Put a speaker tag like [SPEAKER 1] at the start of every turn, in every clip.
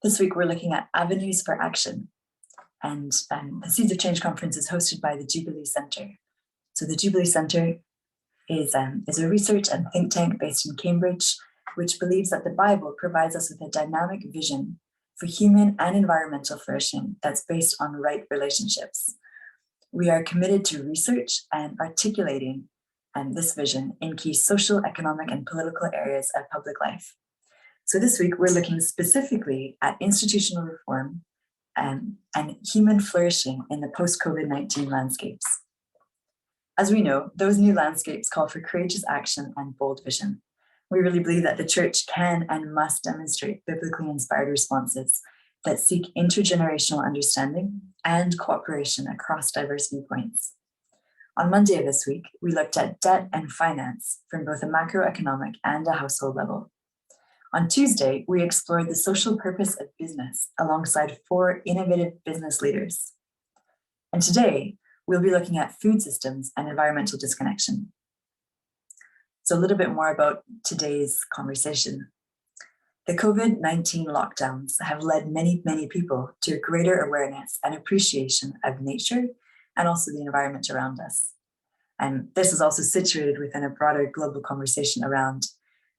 [SPEAKER 1] This week, we're looking at avenues for action. And the Seeds of Change conference is hosted by the Jubilee Center. So the Jubilee Center is a research and think tank based in Cambridge, which believes that the Bible provides us with a dynamic vision for human and environmental flourishing that's based on right relationships. We are committed to research and articulating this vision in key social, economic, and political areas of public life. So this week, we're looking specifically at institutional reform and human flourishing in the post-COVID-19 landscapes. As we know, those new landscapes call for courageous action and bold vision. We really believe that the church can and must demonstrate biblically inspired responses that seek intergenerational understanding and cooperation across diverse viewpoints. On Monday of this week, we looked at debt and finance from both a macroeconomic and a household level. On Tuesday, we explored the social purpose of business alongside 4 innovative business leaders. And today, we'll be looking at food systems and environmental disconnection. So a little bit more about today's conversation. The COVID-19 lockdowns have led many, many people to a greater awareness and appreciation of nature and also the environment around us. And this is also situated within a broader global conversation around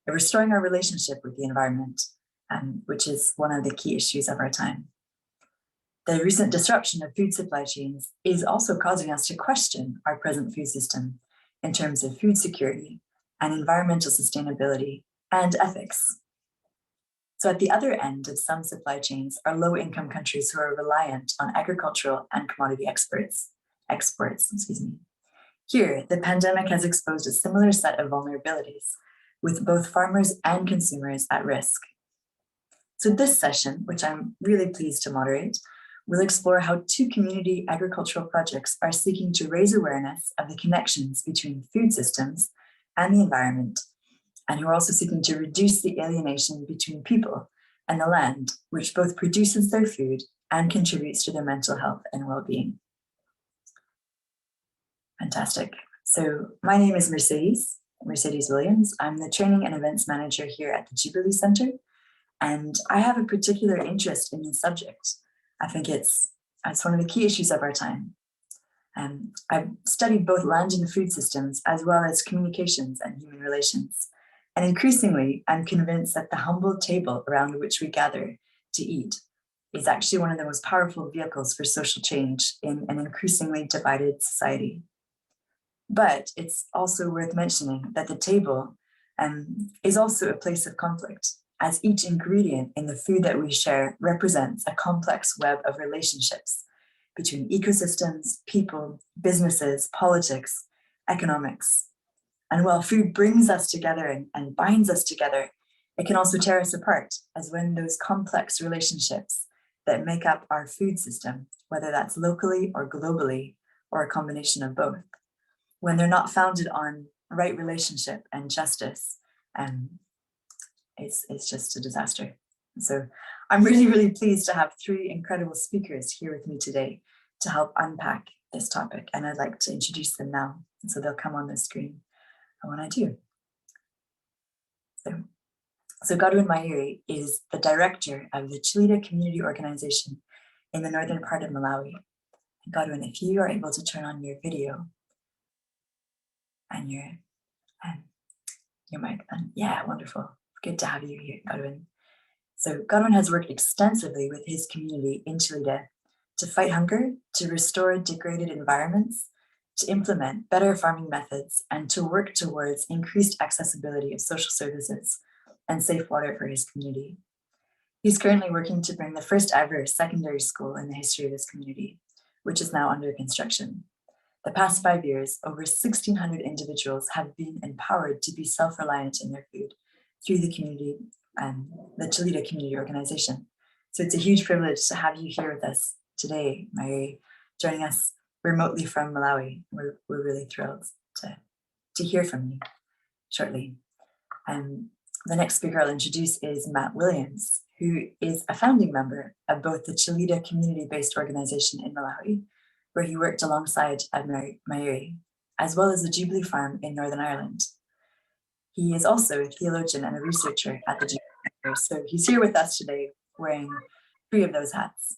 [SPEAKER 1] restoring our relationship with the environment, which is one of the key issues of our time. The recent disruption of food supply chains is also causing us to question our present food system in terms of food security and environmental sustainability and ethics. So at the other end of some supply chains are low-income countries who are reliant on agricultural and commodity exports. Here, the pandemic has exposed a similar set of vulnerabilities, with both farmers and consumers at risk. So this session, which I'm really pleased to moderate, will explore how 2 community agricultural projects are seeking to raise awareness of the connections between food systems and the environment, and who are also seeking to reduce the alienation between people and the land, which both produces their food and contributes to their mental health and well-being. Fantastic. So my name is Mercedes Williams. I'm the Training and Events Manager here at the Jubilee Center, and I have a particular interest in this subject. I think it's one of the key issues of our time. I've studied both land and food systems, as well as communications and human relations. And increasingly, I'm convinced that the humble table around which we gather to eat is actually one of the most powerful vehicles for social change in an increasingly divided society. But it's also worth mentioning that the table is also a place of conflict, as each ingredient in the food that we share represents a complex web of relationships between ecosystems, people, businesses, politics, economics. And while food brings us together and binds us together, it can also tear us apart, as when those complex relationships that make up our food system, whether that's locally or globally, or a combination of both, when they're not founded on right relationship and justice, it's just a disaster. So I'm really, really pleased to have 3 incredible speakers here with me today to help unpack this topic. And I'd like to introduce them now. And so they'll come on the screen when I do. So Godwin Mairi is the director of the Chelita community organization in the northern part of Malawi. And Godwin, if you are able to turn on your video and your mic, then yeah, wonderful. Good to have you here, Godwin. So Godwin has worked extensively with his community in Chelita to fight hunger, to restore degraded environments, to implement better farming methods, and to work towards increased accessibility of social services and safe water for his community. He's currently working to bring the first ever secondary school in the history of his community, which is now under construction. The past 5 years, over 1,600 individuals have been empowered to be self-reliant in their food through the community, the Chelita community organization. So it's a huge privilege to have you here with us today, Mairi, joining us remotely from Malawi. We're really thrilled to hear from you shortly. The next speaker I'll introduce is Matt Williams, who is a founding member of both the Chelita community-based organization in Malawi, where he worked alongside Mairi, as well as the Jubilee Farm in Northern Ireland. He is also a theologian and a researcher at the Jubilee Center, so he's here with us today wearing 3 of those hats.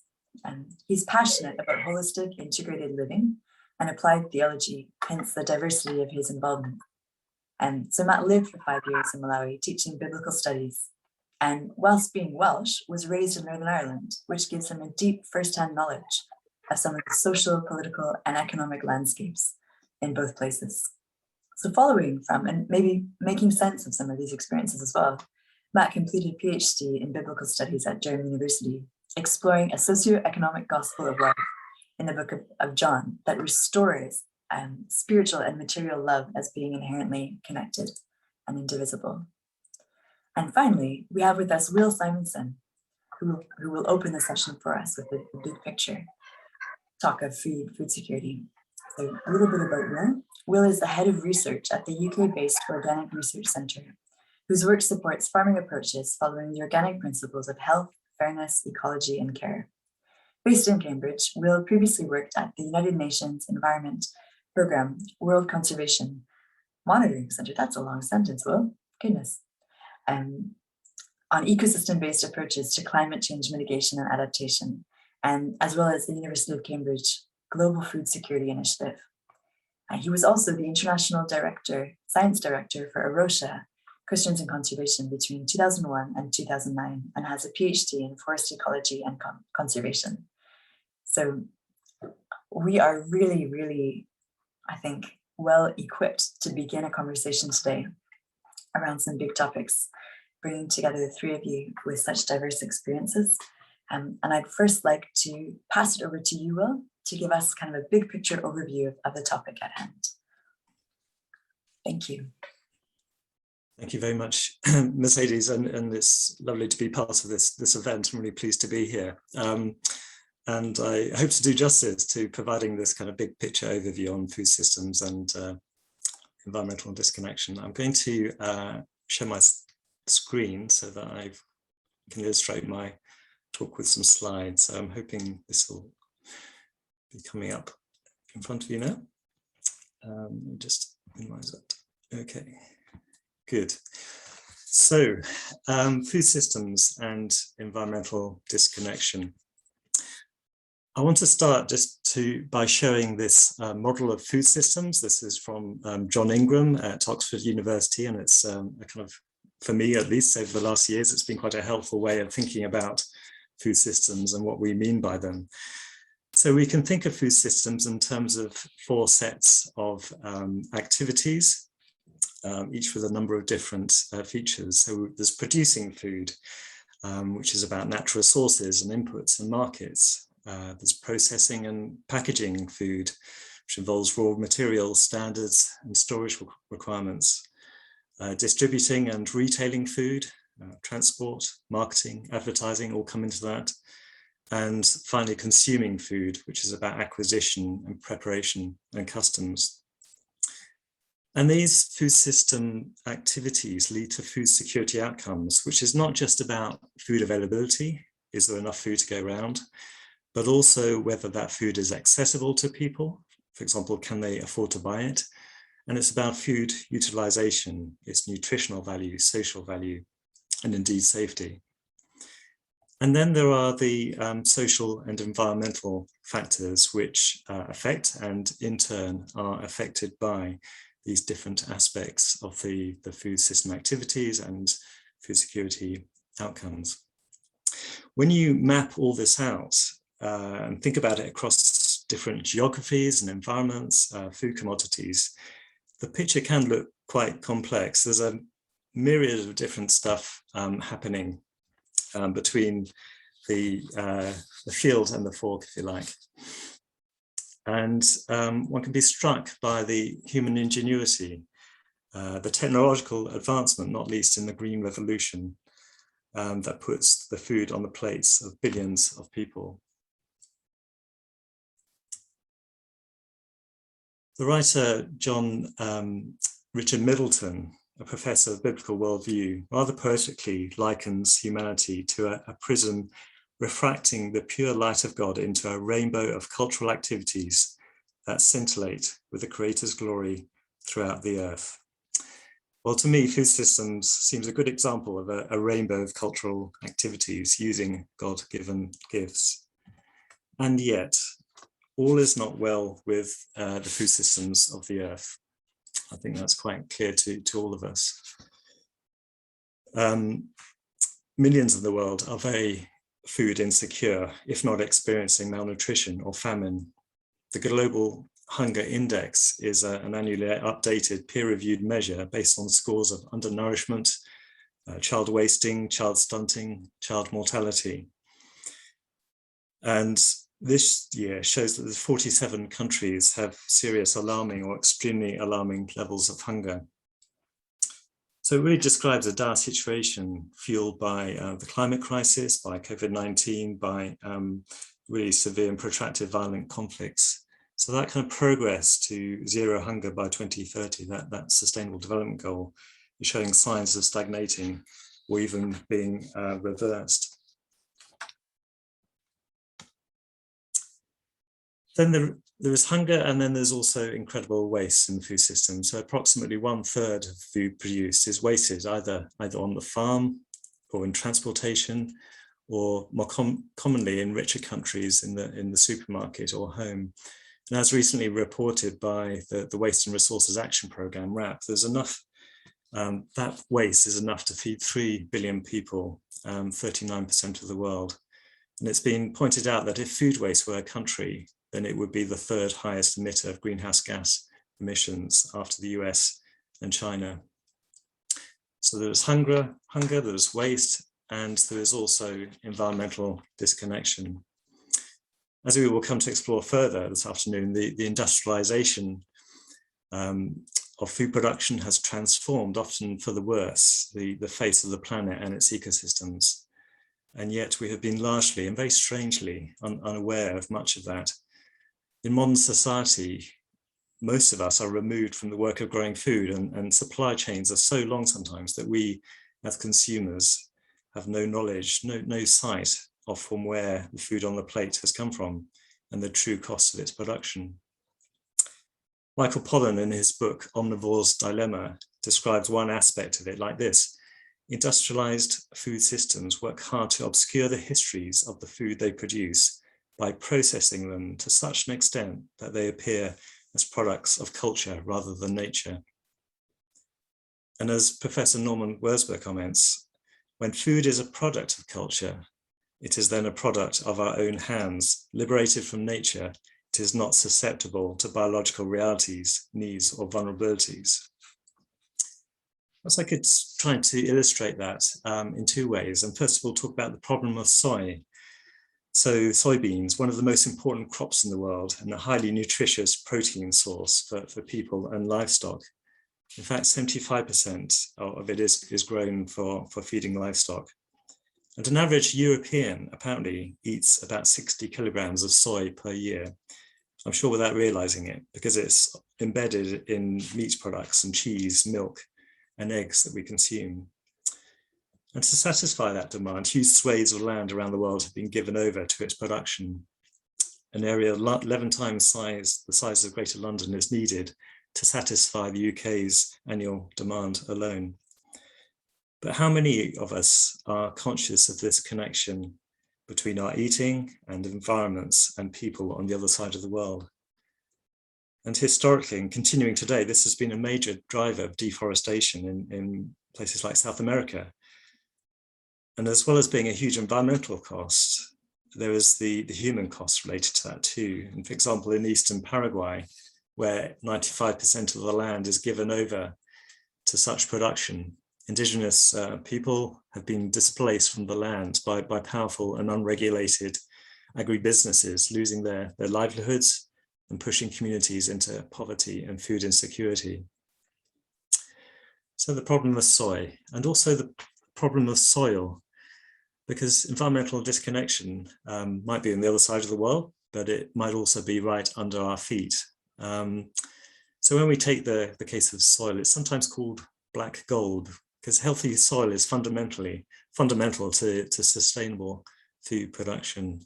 [SPEAKER 1] He's passionate about holistic, integrated living and applied theology, hence the diversity of his involvement. So Matt lived for 5 years in Malawi, teaching biblical studies, and whilst being Welsh, was raised in Northern Ireland, which gives him a deep first-hand knowledge of some of the social, political, and economic landscapes in both places. So following from, and maybe making sense of some of these experiences as well, Matt completed a PhD in biblical studies at Durham University, exploring a socio-economic gospel of life in the book of John that restores spiritual and material love as being inherently connected and indivisible. And finally, we have with us Will Simonson, who will open the session for us with the big picture, talk of food security. So a little bit about Will. Will is the head of research at the UK-based Organic Research Centre, whose work supports farming approaches following the organic principles of health, fairness, ecology, and care. Based in Cambridge, Will previously worked at the United Nations Environment Programme World Conservation Monitoring Centre. That's a long sentence, Will. Goodness. On ecosystem-based approaches to climate change mitigation and adaptation, and as well as the University of Cambridge Global Food Security Initiative. He was also the International Science Director for AROSA, Christians in Conservation, between 2001 and 2009, and has a PhD in forest ecology and conservation. So we are really, really, I think, well equipped to begin a conversation today around some big topics, bringing together the 3 of you with such diverse experiences. And I'd first like to pass it over to you, Will, to give us kind of a big picture overview of the topic at hand. Thank you.
[SPEAKER 2] Thank you very much, Mercedes, and it's lovely to be part of this event. I'm really pleased to be here. And I hope to do justice to providing this kind of big picture overview on food systems and environmental disconnection. I'm going to share my screen so that I can illustrate my talk with some slides. So I'm hoping this will be coming up in front of you now. Let me just minimize it. Okay, good. So food systems and environmental disconnection. I want to start just by showing this model of food systems. This is from John Ingram at Oxford University, and it's a kind of, for me at least, over the last years, it's been quite a helpful way of thinking about food systems and what we mean by them. So we can think of food systems in terms of 4 sets of activities, each with a number of different features. So there's producing food, which is about natural resources and inputs and markets. There's processing and packaging food, which involves raw materials, standards, and storage requirements. Distributing and retailing food, transport, marketing, advertising all come into that. And finally, consuming food, which is about acquisition and preparation and customs. And these food system activities lead to food security outcomes, which is not just about food availability, is there enough food to go around, but also whether that food is accessible to people. For example, can they afford to buy it? And it's about food utilization, its nutritional value, social value, and indeed safety. And then there are the social and environmental factors which affect and in turn are affected by these different aspects of the food system activities and food security outcomes. When you map all this out and think about it across different geographies and environments, food commodities, the picture can look quite complex. There's a myriad of different stuff happening between the field and the fork, if you like. And one can be struck by the human ingenuity, the technological advancement, not least in the Green Revolution, that puts the food on the plates of billions of people. The writer John Richard Middleton, a professor of biblical worldview, rather poetically likens humanity to a prism refracting the pure light of God into a rainbow of cultural activities that scintillate with the Creator's glory throughout the earth. Well, to me, food systems seems a good example of a rainbow of cultural activities using God-given gifts. And yet, all is not well with the food systems of the earth. I think that's quite clear to all of us. Millions in the world are very food insecure, if not experiencing malnutrition or famine. The Global Hunger Index is an annually updated peer-reviewed measure based on scores of undernourishment, child wasting, child stunting, child mortality. And this year shows that 47 countries have serious, alarming or extremely alarming levels of hunger. So it really describes a dire situation fueled by the climate crisis, by COVID-19, by really severe and protracted violent conflicts. So that kind of progress to zero hunger by 2030, that sustainable development goal, is showing signs of stagnating or even being reversed. Then there is hunger, and then there's also incredible waste in the food system. So approximately 1/3 of food produced is wasted either on the farm or in transportation, or more commonly in richer countries in the supermarket or home. And as recently reported by the Waste and Resources Action Programme, WRAP, there's enough, that waste is enough to feed 3 billion people, 39% of the world. And it's been pointed out that if food waste were a country, then it would be the 3rd highest emitter of greenhouse gas emissions after the US and China. So there's hunger, there's waste, and there is also environmental disconnection. As we will come to explore further this afternoon, the industrialization of food production has transformed, often for the worse, the face of the planet and its ecosystems. And yet we have been largely and very strangely unaware of much of that. In modern society, most of us are removed from the work of growing food, and supply chains are so long sometimes that we as consumers have no knowledge, no sight of from where the food on the plate has come from and the true cost of its production. Michael Pollan, in his book Omnivore's Dilemma, describes one aspect of it like this: industrialized food systems work hard to obscure the histories of the food they produce by processing them to such an extent that they appear as products of culture rather than nature. And as Professor Norman Worsber comments, when food is a product of culture, it is then a product of our own hands. Liberated from nature, it is not susceptible to biological realities, needs, or vulnerabilities. Perhaps I could try to illustrate that in 2 ways. And first of all, talk about the problem of soy. So soybeans, one of the most important crops in the world and a highly nutritious protein source for people and livestock. In fact, 75% of it is grown for feeding livestock. And an average European apparently eats about 60 kilograms of soy per year. I'm sure without realizing it, because it's embedded in meat products and cheese, milk, and eggs that we consume. And to satisfy that demand, huge swathes of land around the world have been given over to its production. An area 11 times the size of Greater London is needed to satisfy the UK's annual demand alone. But how many of us are conscious of this connection between our eating and environments and people on the other side of the world? And historically, and continuing today, this has been a major driver of deforestation in places like South America. And as well as being a huge environmental cost, there is the human cost related to that too. And for example, in Eastern Paraguay, where 95% of the land is given over to such production, indigenous people have been displaced from the land by powerful and unregulated agribusinesses, losing their livelihoods and pushing communities into poverty and food insecurity. So the problem of soy, and also the problem of soil, because environmental disconnection might be on the other side of the world, but it might also be right under our feet. So when we take the case of soil, it's sometimes called black gold, because healthy soil is fundamental to sustainable food production.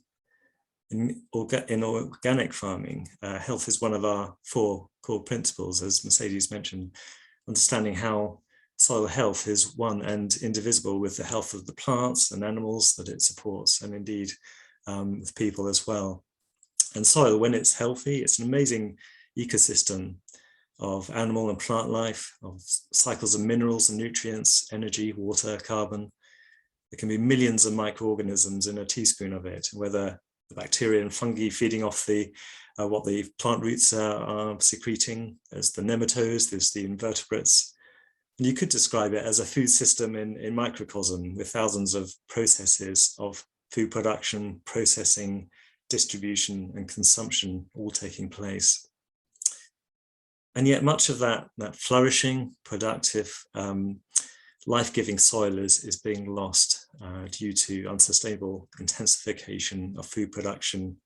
[SPEAKER 2] In organic farming, health is one of our 4 core principles, as Mercedes mentioned, understanding how soil health is one and indivisible with the health of the plants and animals that it supports, and indeed with people as well. And soil, when it's healthy, it's an amazing ecosystem of animal and plant life, of cycles of minerals and nutrients, energy, water, carbon. There can be millions of microorganisms in a teaspoon of it, whether the bacteria and fungi feeding off the what the plant roots are secreting. There's the nematodes, there's the invertebrates. And you could describe it as a food system in microcosm, with thousands of processes of food production, processing, distribution, and consumption all taking place. And yet much of that flourishing, productive, life-giving soil is being lost due to unsustainable intensification of food production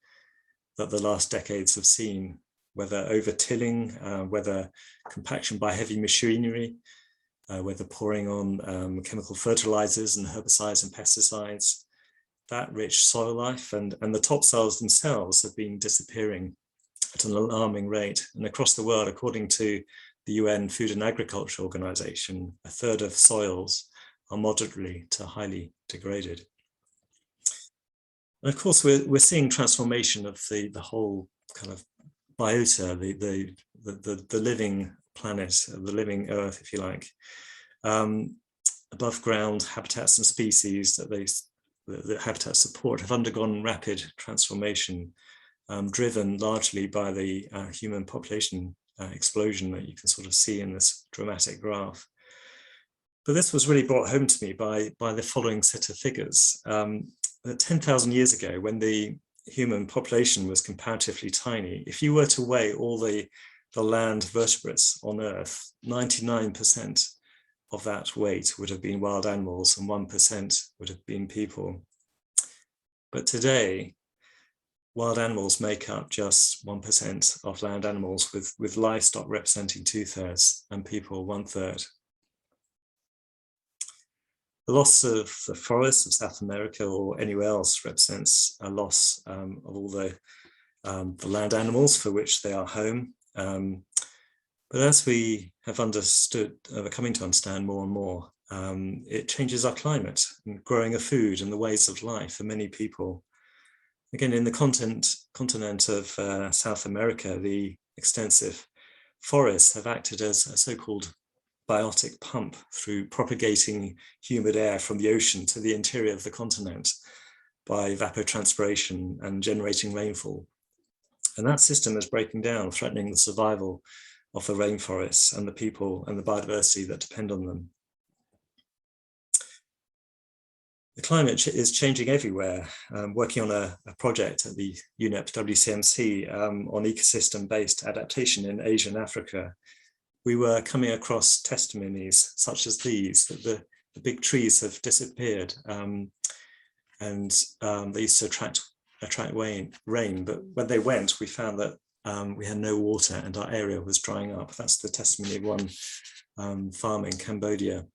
[SPEAKER 2] that the last decades have seen, whether over-tilling, whether compaction by heavy machinery, whether pouring on chemical fertilizers and herbicides and pesticides. That rich soil life and the topsoils themselves have been disappearing at an alarming rate. And across the world, according to the UN Food and Agriculture Organization, a third of soils are moderately to highly degraded. And of course, we're seeing transformation of the whole kind of biota, the living planet, the living earth, if you like. Above ground habitats and species that the habitat support have undergone rapid transformation, driven largely by the human population explosion that you can sort of see in this dramatic graph. But this was really brought home to me by the following set of figures. 10,000 years ago, when the human population was comparatively tiny, if you were to weigh all the land vertebrates on Earth, 99% of that weight would have been wild animals and 1% would have been people. But today, wild animals make up just 1% of land animals, with livestock representing 2/3 and people 1/3. The loss of the forests of South America or anywhere else represents a loss of all the land animals for which they are home. But as we have understood, coming to understand more and more, it changes our climate and growing of food and the ways of life for many people. Again, in the continent of South America, the extensive forests have acted as a so-called biotic pump through propagating humid air from the ocean to the interior of the continent by evapotranspiration and generating rainfall. And that system is breaking down, threatening the survival of the rainforests and the people and the biodiversity that depend on them. The climate is changing everywhere. Working on a project at the UNEP WCMC on ecosystem-based adaptation in Asia and Africa, we were coming across testimonies such as these, that the big trees have disappeared, and they used to attract rain, but when they went, we found that we had no water and our area was drying up. That's the testimony of one farm in Cambodia.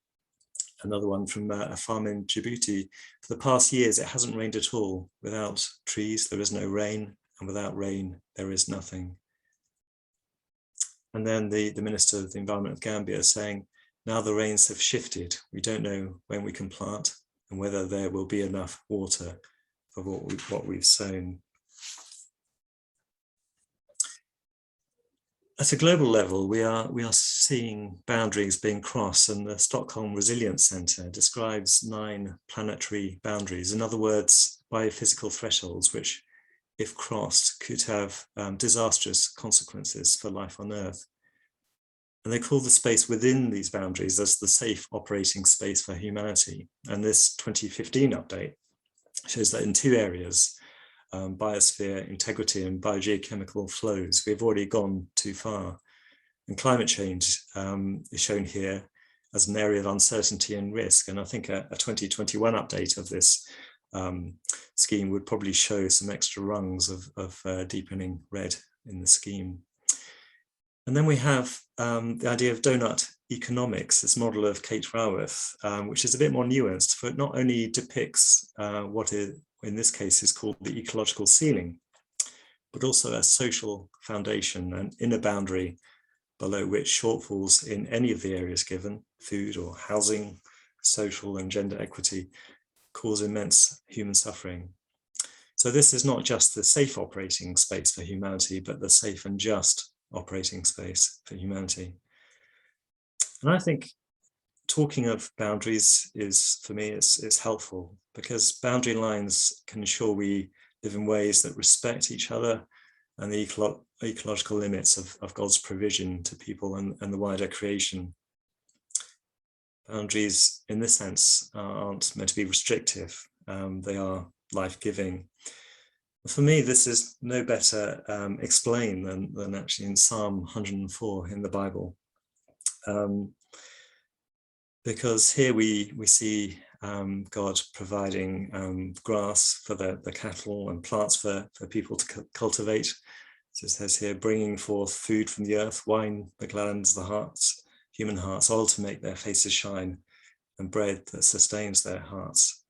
[SPEAKER 2] Another one from a farm in Djibouti. For the past years, it hasn't rained at all. Without trees, there is no rain, and without rain, there is nothing. And then the Minister of the Environment of Gambia saying, now the rains have shifted. We don't know when we can plant and whether there will be enough water for what we've sown. At a global level, we are seeing boundaries being crossed, and the Stockholm Resilience Center describes 9 planetary boundaries. In other words, biophysical thresholds, which, if crossed, could have disastrous consequences for life on Earth. And they call the space within these boundaries as the safe operating space for humanity. And this 2015 update shows that in 2 areas, biosphere integrity and biogeochemical flows, we've already gone too far. And climate change is shown here as an area of uncertainty and risk. And I think a 2021 update of this scheme would probably show some extra rungs of deepening red in the scheme. And then we have the idea of donut economics, this model of Kate Raworth, which is a bit more nuanced, for it not only depicts what in this case is called the ecological ceiling, but also a social foundation, an inner boundary below which shortfalls in any of the areas given, food or housing, social and gender equity, cause immense human suffering. So this is not just the safe operating space for humanity, but the safe and just operating space for humanity. And I think talking of boundaries is, for me, it's helpful, because boundary lines can ensure we live in ways that respect each other and the ecological limits of God's provision to people and the wider creation. Boundaries, in this sense, aren't meant to be restrictive. They are life-giving. For me, this is no better explained than actually in Psalm 104 in the Bible. Because here we see God providing grass for the cattle and plants for people to cultivate. So it says here, bringing forth food from the earth, wine that gladdens the hearts, human hearts, oil to make their faces shine, and bread that sustains their hearts.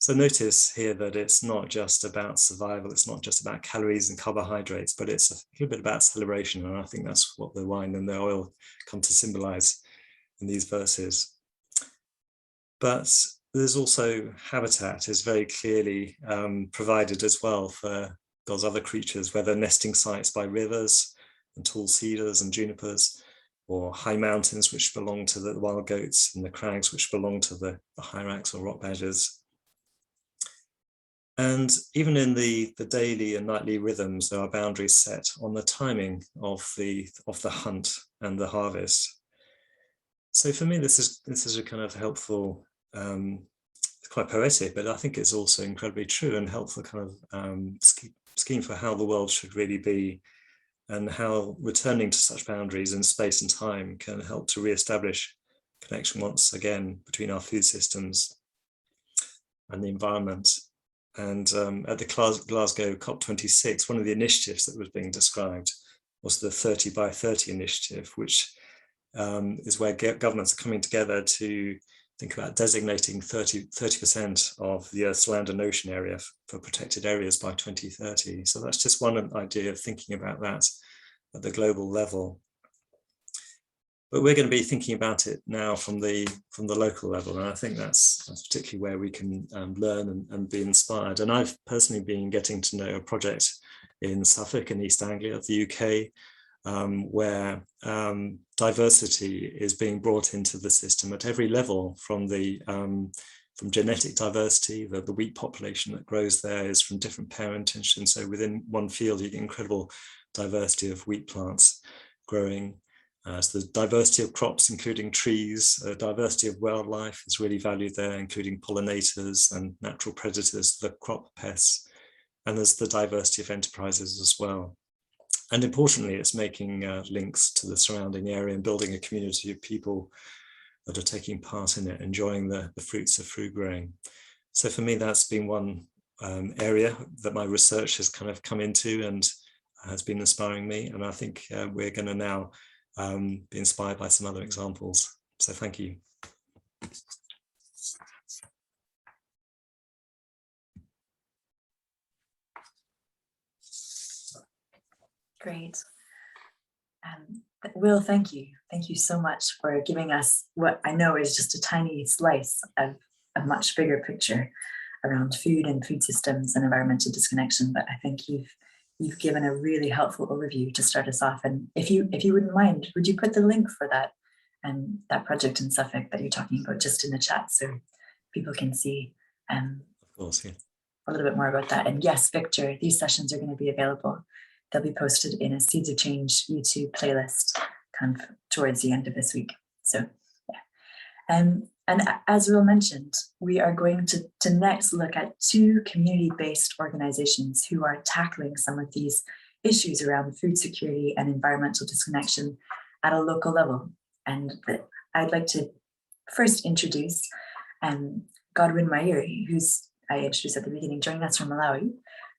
[SPEAKER 2] So notice here that it's not just about survival, it's not just about calories and carbohydrates, but it's a little bit about celebration. And I think that's what the wine and the oil come to symbolize in these verses. But there's also habitat is very clearly provided as well for God's other creatures, whether nesting sites by rivers and tall cedars and junipers, or high mountains which belong to the wild goats, and the crags which belong to the hyrax or rock badgers. And even in the daily and nightly rhythms, there are boundaries set on the timing of the hunt and the harvest. So for me, this is a kind of helpful, it's quite poetic, but I think it's also incredibly true and helpful kind of scheme for how the world should really be, and how returning to such boundaries in space and time can help to re-establish connection once again between our food systems and the environment. And at the Glasgow COP26, one of the initiatives that was being described was the 30 by 30 initiative, which is where governments are coming together to think about designating 30% of the Earth's land and ocean area for protected areas by 2030. So that's just one idea of thinking about that at the global level. But we're going to be thinking about it now from the local level, and I think that's particularly where we can learn and be inspired. And I've personally been getting to know a project in Suffolk in East Anglia, the UK, where diversity is being brought into the system at every level, from genetic diversity. The wheat population that grows there is from different parentage, and so within one field you get incredible diversity of wheat plants growing. So the diversity of crops, including trees, diversity of wildlife is really valued there, including pollinators and natural predators, the crop pests, and there's the diversity of enterprises as well. And importantly, it's making links to the surrounding area and building a community of people that are taking part in it, enjoying the fruits of fruit growing. So for me, that's been one area that my research has kind of come into and has been inspiring me. And I think we're going to now be inspired by some other examples. So thank you.
[SPEAKER 1] Great. Will, thank you. Thank you so much for giving us what I know is just a tiny slice of a much bigger picture around food and food systems and environmental disconnection. But I think you've given a really helpful overview to start us off. And if you wouldn't mind, would you put the link for that that project in Suffolk that you're talking about just in the chat, so people can see
[SPEAKER 2] of course, yeah,
[SPEAKER 1] a little bit more about that. And yes, Victor, these sessions are going to be available. They'll be posted in a Seeds of Change YouTube playlist kind of towards the end of this week. So yeah. And as Will mentioned, we are going to next look at two community-based organizations who are tackling some of these issues around food security and environmental disconnection at a local level. And I'd like to first introduce Godwin Mayuri, who's I introduced at the beginning, joining us from Malawi,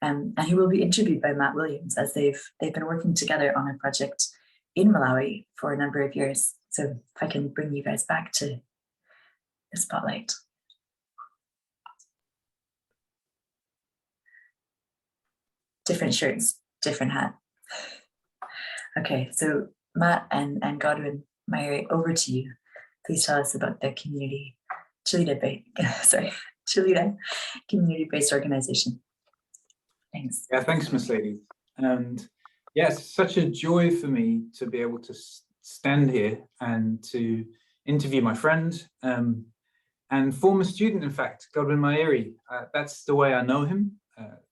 [SPEAKER 1] and he will be interviewed by Matt Williams, as they've been working together on a project in Malawi for a number of years. So if I can bring you guys back to the spotlight. Different shirts, different hat. Okay, so Matt and Godwin Mayuri, over to you. please tell us about the community, Chelita community-based organization. Thanks.
[SPEAKER 3] Yeah, thanks, Miss Lady. And yes, such a joy for me to be able to stand here and to interview my friend and former student, in fact, Godwin Maeri. That's the way I know him.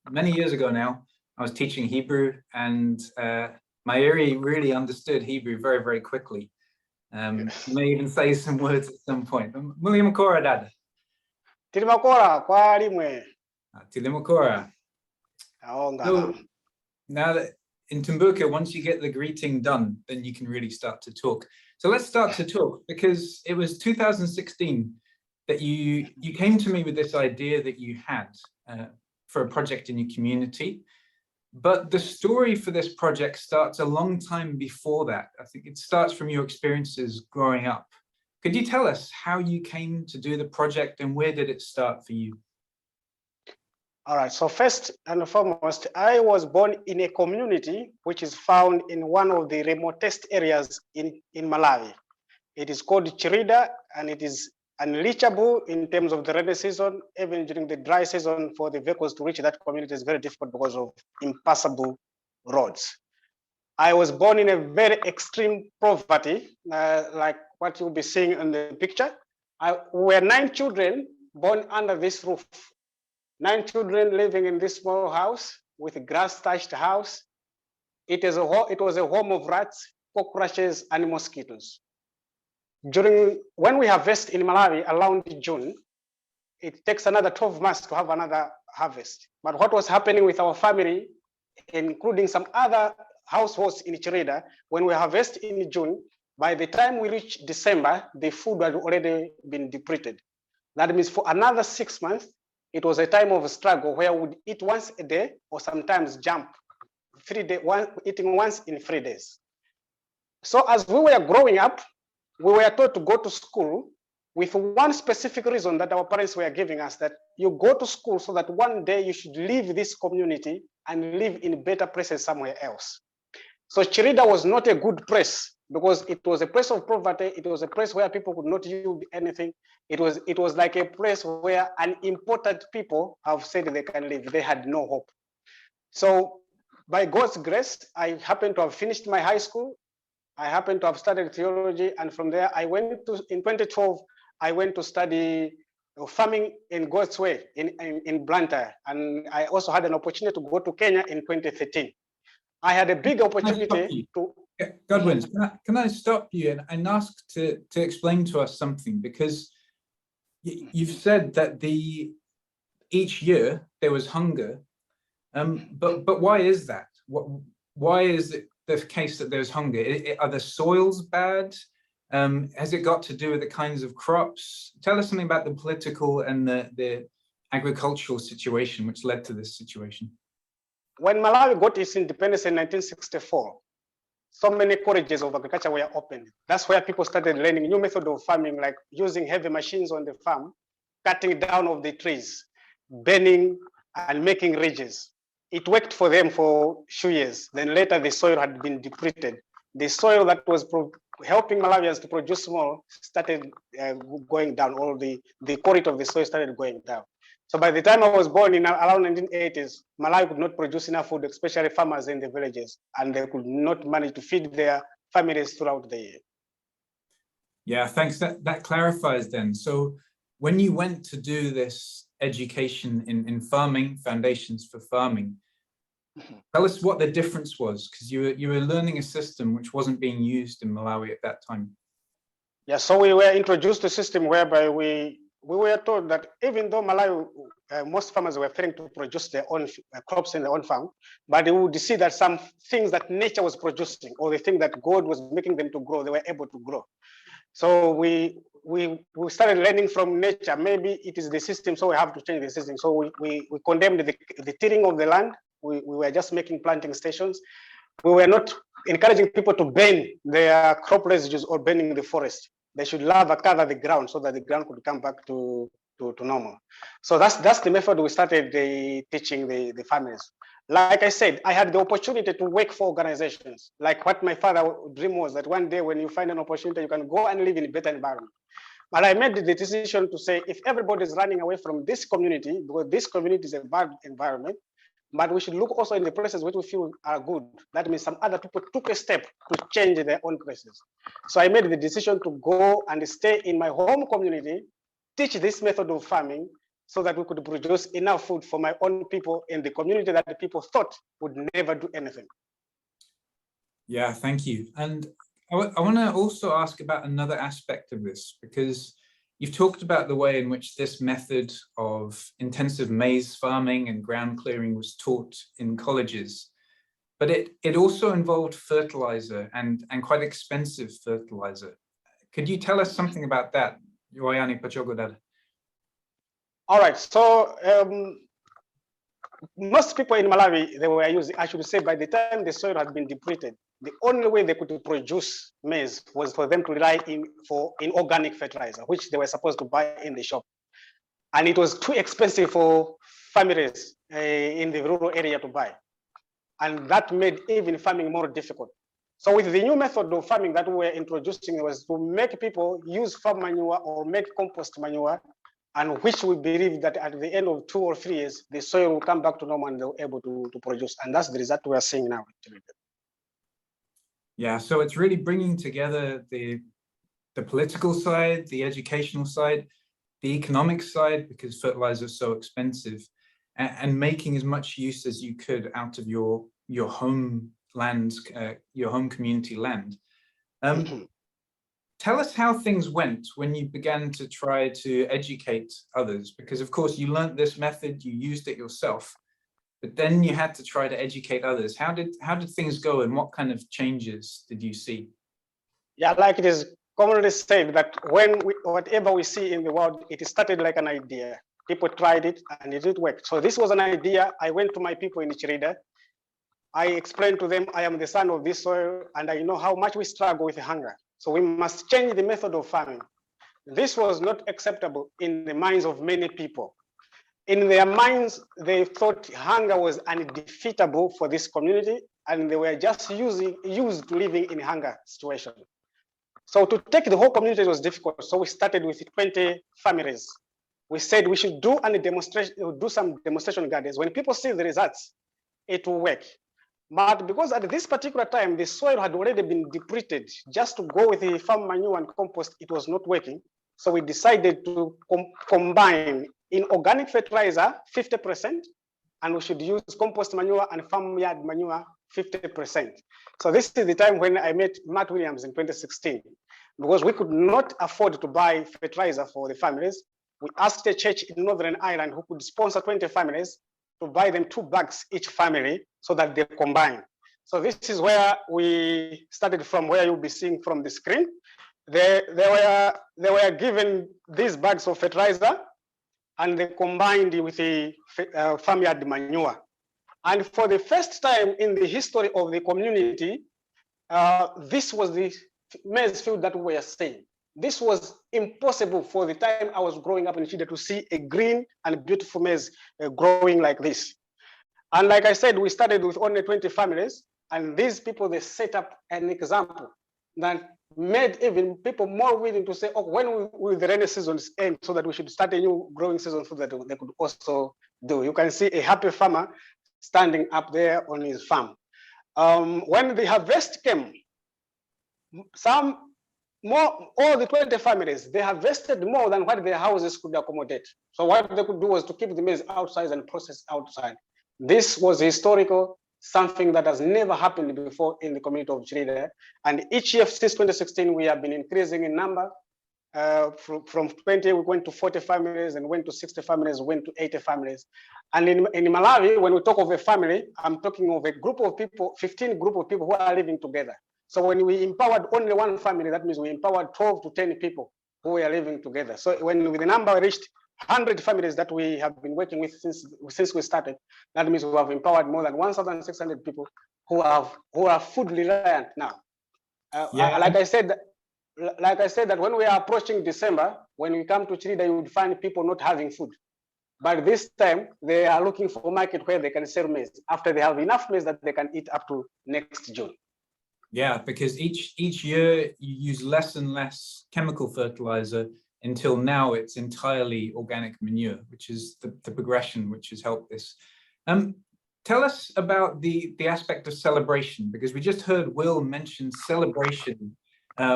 [SPEAKER 3] Many years ago now, I was teaching Hebrew, and Maeri really understood Hebrew very, very quickly. He may even say some words at some point. Mulimakora dad.
[SPEAKER 4] Tilimakora kwa limwe.
[SPEAKER 3] Tilimakora. So now that in Tumbuka, once you get the greeting done, then you can really start to talk. So let's start to talk, because it was 2016 that you came to me with this idea that you had for a project in your community. But the story for this project starts a long time before that. I think it starts from your experiences growing up. Could you tell us how you came to do the project and where did it start for you?
[SPEAKER 4] All right, so first and foremost, I was born in a community which is found in one of the remotest areas in Malawi. It is called Chelita, and it is unreachable in terms of the rainy season. Even during the dry season, for the vehicles to reach that community is very difficult because of impassable roads. I was born in a very extreme poverty, like what you'll be seeing in the picture. We were 9 children born under this roof. 9 children living in this small house with a grass-thatched house. It was a home of rats, cockroaches, and mosquitoes. When we harvest in Malawi around June, it takes another 12 months to have another harvest. But what was happening with our family, including some other households in Chelita, when we harvest in June, by the time we reach December, the food had already been depleted. That means for another 6 months, it was a time of struggle where we would eat once a day or sometimes jump 3 days, eating once in 3 days. So as we were growing up, we were taught to go to school with one specific reason that our parents were giving us, that you go to school so that one day you should leave this community and live in better places somewhere else. So Chelita was not a good place because it was a place of poverty. It was a place where people could not use anything. It was like a place where unimportant people have said they can live. They had no hope. So by God's grace, I happened to have finished my high school. I happened to have studied theology. And from there, in 2012, I went to study farming in God's way in Blantyre. And I also had an opportunity to go to Kenya in 2013. I had a big opportunity to...
[SPEAKER 3] Godwin, can I stop you and ask to explain to us something? Because you've said that each year there was hunger, but why is that? Why is it the case that there's hunger? Are the soils bad? Has it got to do with the kinds of crops? Tell us something about the political and the agricultural situation which led to this situation.
[SPEAKER 4] When Malawi got its independence in 1964, so many colleges of agriculture were opened. That's where people started learning new method of farming, like using heavy machines on the farm, cutting down of the trees, burning and making ridges. It worked for them for a few years. Then later the soil had been depleted. The soil that was helping Malawians to produce more started going down, or the quality of the soil started going down. So by the time I was born in around 1980s, Malawi could not produce enough food, especially farmers in the villages, and they could not manage to feed their families throughout the year.
[SPEAKER 3] Yeah, thanks. That clarifies then. So when you went to do this education in farming, foundations for farming, tell us what the difference was, because you were learning a system which wasn't being used in Malawi at that time.
[SPEAKER 4] Yeah, so we were introduced to a system whereby we were told that even though Malawi, most farmers were failing to produce their own crops in their own farm, but they would see that some things that nature was producing, or the thing that God was making them to grow, they were able to grow. So we started learning from nature. Maybe it is the system, so we have to change the system. So we condemned the tilling of the land. We were just making planting stations. We were not encouraging people to burn their crop residues or burning the forest. They should cover the ground so that the ground could come back to normal. So that's the method we started teaching the farmers. Like I said, I had the opportunity to work for organizations. Like what my father's dream was, that one day when you find an opportunity, you can go and live in a better environment. But I made the decision to say, if everybody is running away from this community, because this community is a bad environment, but we should look also in the places which we feel are good. That means some other people took a step to change their own places. So I made the decision to go and stay in my home community, teach this method of farming, so that we could produce enough food for my own people in the community that the people thought would never do anything.
[SPEAKER 3] Yeah, thank you. And I want to also ask about another aspect of this, because you've talked about the way in which this method of intensive maize farming and ground clearing was taught in colleges, but it also involved fertilizer and quite expensive fertilizer. Could you tell us something about that, Yoayani Pachogodad?
[SPEAKER 4] All right, so most people in Malawi, they were using, I should say, by the time the soil had been depleted, the only way they could produce maize was for them to rely in organic fertilizer, which they were supposed to buy in the shop. And it was too expensive for families in the rural area to buy. And that made even farming more difficult. So with the new method of farming that we were introducing was to make people use farm manure or make compost manure, and which we believe that at the end of 2 or 3 years, the soil will come back to normal and they'll be able to produce. And that's the result we are seeing now.
[SPEAKER 3] Yeah, so it's really bringing together the political side, the educational side, the economic side, because fertilizer is so expensive, and making as much use as you could out of your home land, your home community land. Tell us how things went when you began to try to educate others, because of course you learned this method, you used it yourself, but then you had to try to educate others. How did things go, and what kind of changes did you see?
[SPEAKER 4] Yeah, like it is commonly said that whatever we see in the world, it started like an idea. People tried it and it didn't work. So this was an idea. I went to my people in Chelita. I explained to them, I am the son of this soil and I know how much we struggle with hunger. So we must change the method of farming. This was not acceptable in the minds of many people. In their minds, they thought hunger was undefeatable for this community, and they were just used to living in hunger situation. So to take the whole community was difficult. So we started with 20 families. We said we should do some demonstration gardens. When people see the results, it will work. But because at this particular time, the soil had already been depleted, just to go with the farm manure and compost, it was not working. So we decided to combine in organic fertilizer 50%, and we should use compost manure and farmyard manure 50%. So this is the time when I met Matt Williams in 2016, because we could not afford to buy fertilizer for the families. We asked a church in Northern Ireland who could sponsor 20 families to buy them 2 bags each family so that they combine. So this is where we started from, where you'll be seeing from the screen. They were given these bags of fertilizer and they combined with the farmyard manure. And for the first time in the history of the community, this was the maize field that we were seeing. This was impossible for the time I was growing up in Chile to see a green and beautiful maize growing like this. And like I said, we started with only 20 families, and these people, they set up an example that made even people more willing to say, oh, when will the rainy seasons end, so that we should start a new growing season so that they could also do. You can see a happy farmer standing up there on his farm. When the harvest came, all the 20 families, they harvested more than what their houses could accommodate. So what they could do was to keep the maize outside and process outside. This was historical, something that has never happened before in the community of Chelita. And each year since 2016, we have been increasing in number. From 20, we went to 40 families, and went to 60 families, went to 80 families. And in Malawi, when we talk of a family, I'm talking of a group of people, 15 group of people who are living together. So when we empowered only one family, that means we empowered 12 to 10 people who were living together. So when the number reached 100 families that we have been working with since we started, that means we have empowered more than 1,600 people who are food reliant now. Like I said that when we are approaching December, when we come to Chelita, you would find people not having food. But this time they are looking for a market where they can sell maize after they have enough maize that they can eat up to next June. Yeah, because each year you use less and less chemical fertilizer until now it's entirely organic manure, which is the progression which has helped this. Tell us about the aspect of celebration, because we just heard Will mention celebration,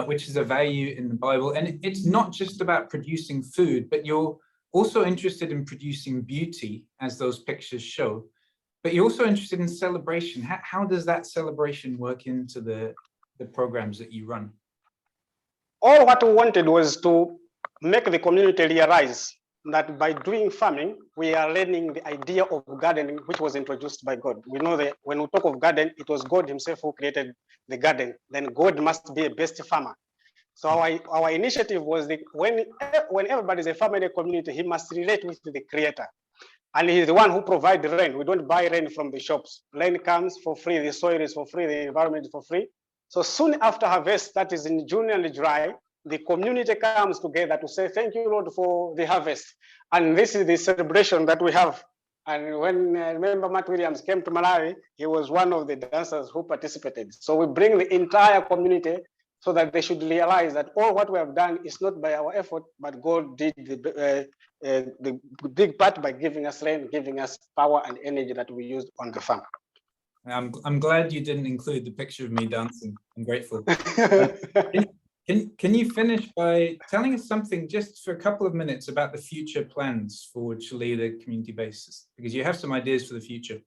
[SPEAKER 4] which is a value in the Bible. And it's not just about producing food, but you're also interested in producing beauty, as those pictures show. But you're also interested in celebration. How does that celebration work into the programs that you run? All what we wanted was to make the community realize that by doing farming, we are learning the idea of gardening, which was introduced by God. We know that when we talk of garden, it was God himself who created the garden. Then God must be a best farmer. So our initiative was when everybody is a farmer in a community, he must relate with the creator. And he's the one who provides rain. We don't buy rain from the shops. Rain comes for free, the soil is for free, the environment is for free. So soon after harvest, that is in June and July, the community comes together to say, thank you, Lord, for the harvest. And this is the celebration that we have. And when I remember Matt Williams came to Malawi, he was one of the dancers who participated. So we bring the entire community so that they should realize that all what we have done is not by our effort, but God did the big part by giving us rain, giving us power and energy that we used on the farm. I'm glad you didn't include the picture of me dancing. I'm grateful. Can you finish by telling us something just for a couple of minutes about the future plans for Chelita community basis? Because you have some ideas for the future.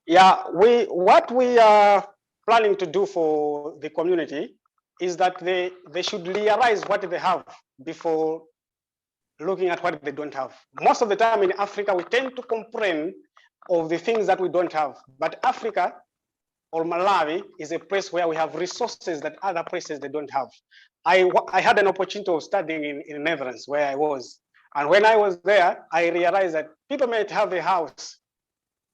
[SPEAKER 4] Yeah, what we are planning to do for the community is that they should realize what they have before looking at what they don't have. Most of the time in Africa, we tend to complain of the things that we don't have. But Africa or Malawi is a place where we have resources that other places they don't have. I had an opportunity of studying in Netherlands where I was. And when I was there, I realized that people might have a house,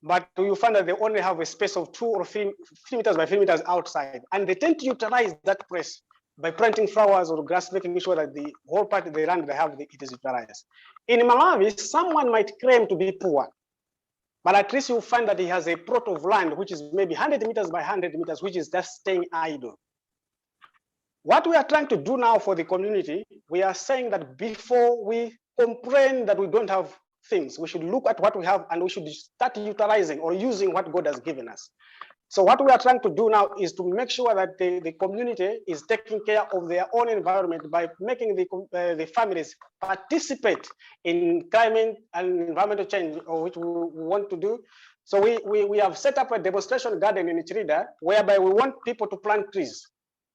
[SPEAKER 4] but you find that they only have a space of 2 or 3 meters by 3 meters outside. And they tend to utilize that place by planting flowers or grass, making sure that the whole part of the land they have, it is utilized. In Malawi, someone might claim to be poor, but at least you'll find that he has a plot of land, which is maybe 100 meters by 100 meters, which is just staying idle. What we are trying to do now for the community, we are saying that before we complain that we don't have things, we should look at what we have and we should start utilizing or using what God has given us. So what we are trying to do now is to make sure that the community is taking care of their own environment by making the families participate in climate and environmental change, which we want to do. So we have set up a demonstration garden in Chelita, whereby we want people to plant trees.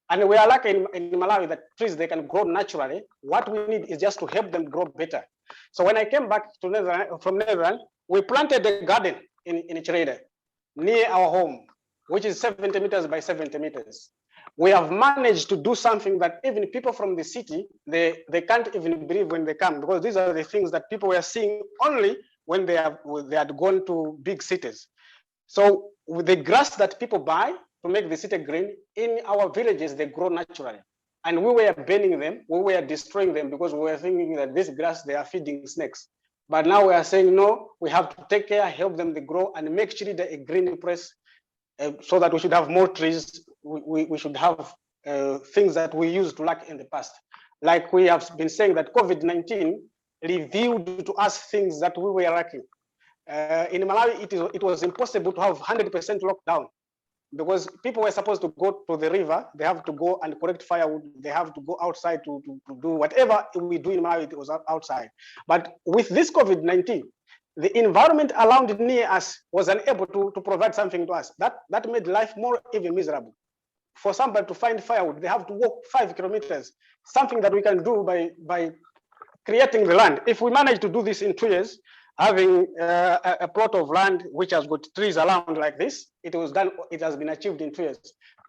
[SPEAKER 4] And we are lucky in Malawi that trees, they can grow naturally. What we need is just to help them grow better. So when I came back to from Netherlands, we planted a garden in Chelita near our home, which is 70 meters by 70 meters. We have managed to do something that even people from the city, they can't even believe when they come, because these are the things that people were seeing only when they had gone to big cities. So with the grass that people buy to make the city green, in our villages, they grow naturally. And we were burning them, we were destroying them because we were thinking that this grass, they are feeding snakes. But now we are saying, no, we have to take care, help them to grow and make Chelita a green place. So that we should have more trees, we should have things that we used to lack in the past. Like we have been saying that COVID-19 revealed to us things that we were lacking. In Malawi, it was impossible to have 100% lockdown because people were supposed to go to the river, they have to go and collect firewood, they have to go outside to do whatever we do in Malawi, it was outside. But with this COVID-19, the environment around near us was unable to provide something to us. That made life more even miserable. For somebody to find firewood, they have to walk 5 kilometers, something that we can do by creating the land. If we manage to do this in 2 years, having a plot of land which has got trees around like this, it has been achieved in 2 years.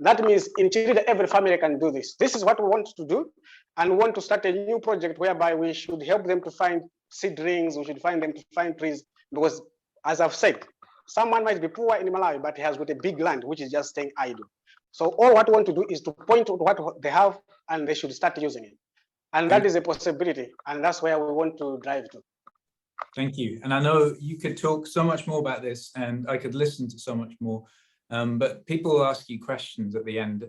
[SPEAKER 4] That means in Chelita, every family can do this. This is what we want to do. And we want to start a new project whereby we should help them to find seedlings, we should find them to find trees, because as I've said, someone might be poor in Malawi, but he has got a big land, which is just staying idle. So all what we want to do is to point to what they have and they should start using it. And that is a possibility. And that's where we want to drive to.
[SPEAKER 3] Thank you. And I know you could talk so much more about this, and I could listen to so much more, but people will ask you questions at the end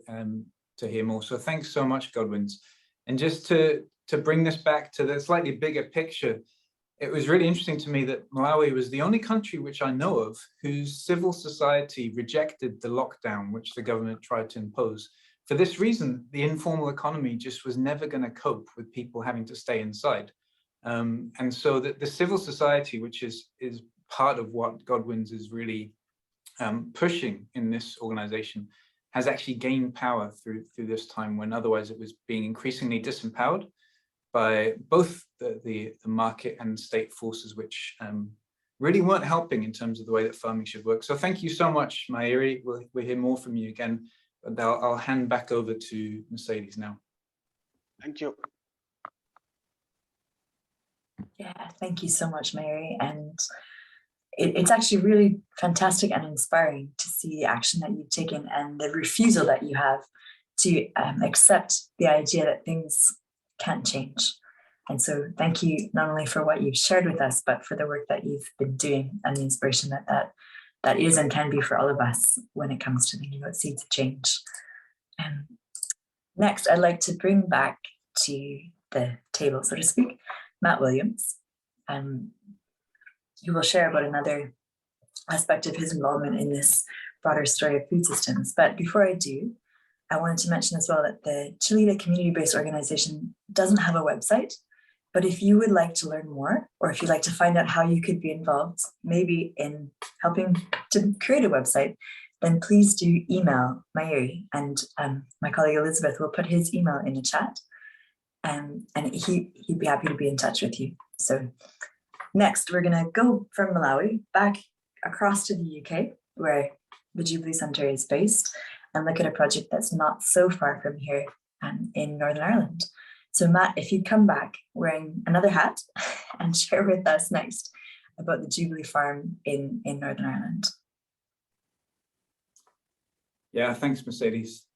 [SPEAKER 3] to hear more. So thanks so much, Godwins. And just to bring this back to the slightly bigger picture, it was really interesting to me that Malawi was the only country which I know of whose civil society rejected the lockdown which the government tried to impose. For this reason, the informal economy just was never going to cope with people having to stay inside. And so the civil society, which is part of what Godwins is really pushing in this organization, has actually gained power through this time when otherwise it was being increasingly disempowered by both the market and state forces, which really weren't helping in terms of the way that farming should work. So thank you so much, Mayuri. We'll hear more from you again, but I'll hand back over to Mercedes now.
[SPEAKER 4] Thank you.
[SPEAKER 1] Yeah, thank you so much, Mary. And it's actually really fantastic and inspiring to see the action that you've taken and the refusal that you have to accept the idea that things can't change. And so thank you not only for what you've shared with us, but for the work that you've been doing and the inspiration that is and can be for all of us when it comes to thinking about seeds of change. Next, I'd like to bring back to the table, so to speak, Matt Williams, who will share about another aspect of his involvement in this broader story of food systems. But before I do, I wanted to mention as well that the Chelita community-based organization doesn't have a website, but if you would like to learn more, or if you'd like to find out how you could be involved, maybe in helping to create a website, then please do email Mayuri, and my colleague Elizabeth will put his email in the chat, and he'd be happy to be in touch with you. So next, we're going to go from Malawi back across to the UK, where the Jubilee Center is based, and look at a project that's not so far from here in Northern Ireland. So Matt, if you'd come back wearing another hat and share with us next about the Jubilee Farm in Northern Ireland.
[SPEAKER 3] Yeah, thanks, Mercedes.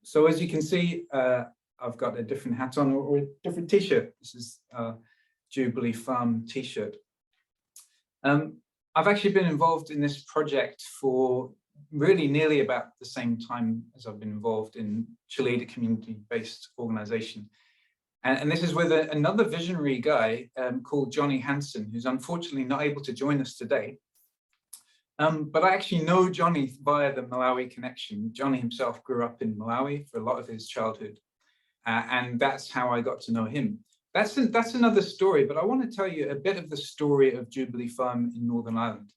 [SPEAKER 3] So as you can see, I've got a different hat on or a different t-shirt. This is a Jubilee Farm t-shirt. I've actually been involved in this project for really nearly about the same time as I've been involved in Chelita community-based organization. And this is with another visionary guy called Johnny Hansen, who's unfortunately not able to join us today. But I actually know Johnny via the Malawi connection. Johnny himself grew up in Malawi for a lot of his childhood. And that's how I got to know him. That's another story, but I want to tell you a bit of the story of Jubilee Farm in Northern Ireland.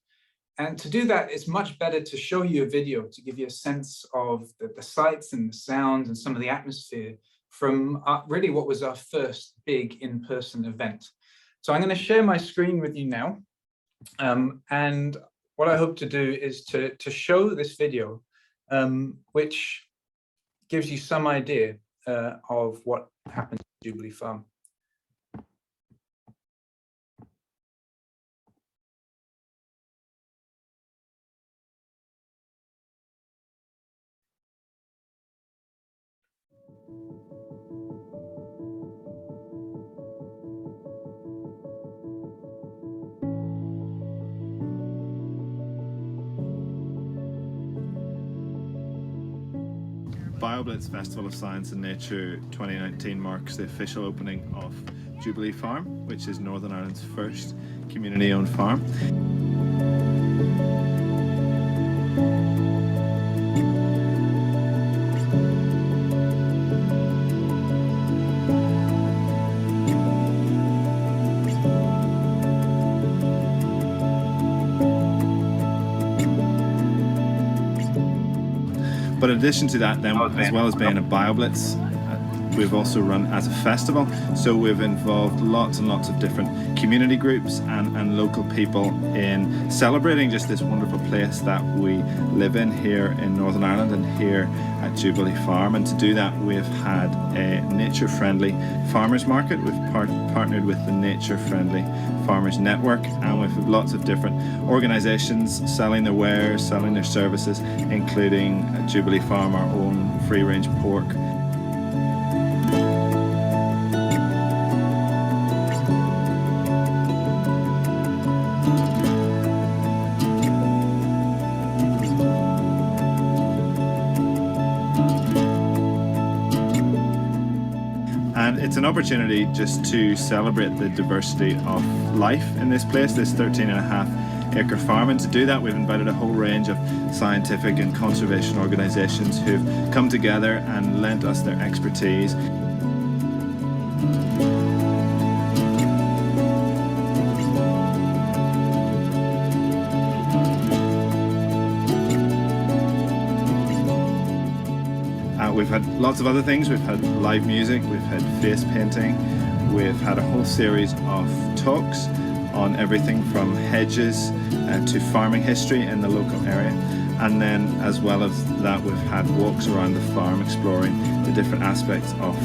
[SPEAKER 3] And to do that, it's much better to show you a video to give you a sense of the sights and the sounds and some of the atmosphere from really what was our first big in-person event. So I'm going to share my screen with you now. And what I hope to do is to show this video, which gives you some idea of what happened at Jubilee Farm.
[SPEAKER 5] BioBlitz Festival of Science and Nature 2019 marks the official opening of Jubilee Farm, which is Northern Ireland's first community-owned farm. But in addition to that, then, as well as being a BioBlitz, we've also run as a festival. So we've involved lots and lots of different community groups and local people in celebrating just this wonderful place that we live in here in Northern Ireland and here at Jubilee Farm. And to do that, we've had a nature-friendly farmers market. We've partnered with the Nature-Friendly Farmers Network, and we've had lots of different organisations selling their wares, selling their services, including at Jubilee Farm, our own free-range pork. an opportunity just to celebrate the diversity of life in this place, this 13.5-acre farm. And to do that, we've invited a whole range of scientific and conservation organisations who've come together and lent us their expertise. We've had lots of other things. We've had live music, we've had face painting, we've had a whole series of talks on everything from hedges to farming history in the local area. And then as well as that, we've had walks around the farm exploring the different aspects of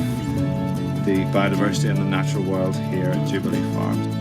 [SPEAKER 5] the biodiversity and the natural world here at Jubilee Farm.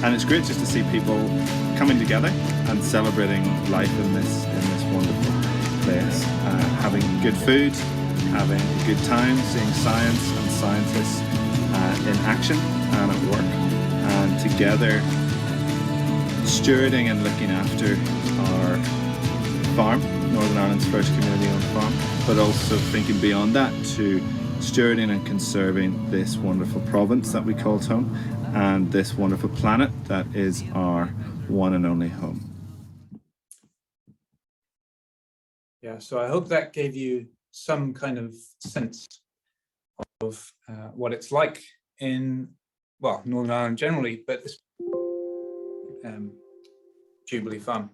[SPEAKER 5] And it's great just to see people coming together and celebrating life in this wonderful place, having good food, having a good time, seeing science and scientists in action and at work, and together stewarding and looking after our farm, Northern Ireland's first community-owned farm, but also thinking beyond that to stewarding and conserving this wonderful province that we call home, and this wonderful planet that is our one and only home.
[SPEAKER 3] Yeah, so I hope that gave you some kind of sense of what it's like in, well, Northern Ireland generally, but this Jubilee Farm.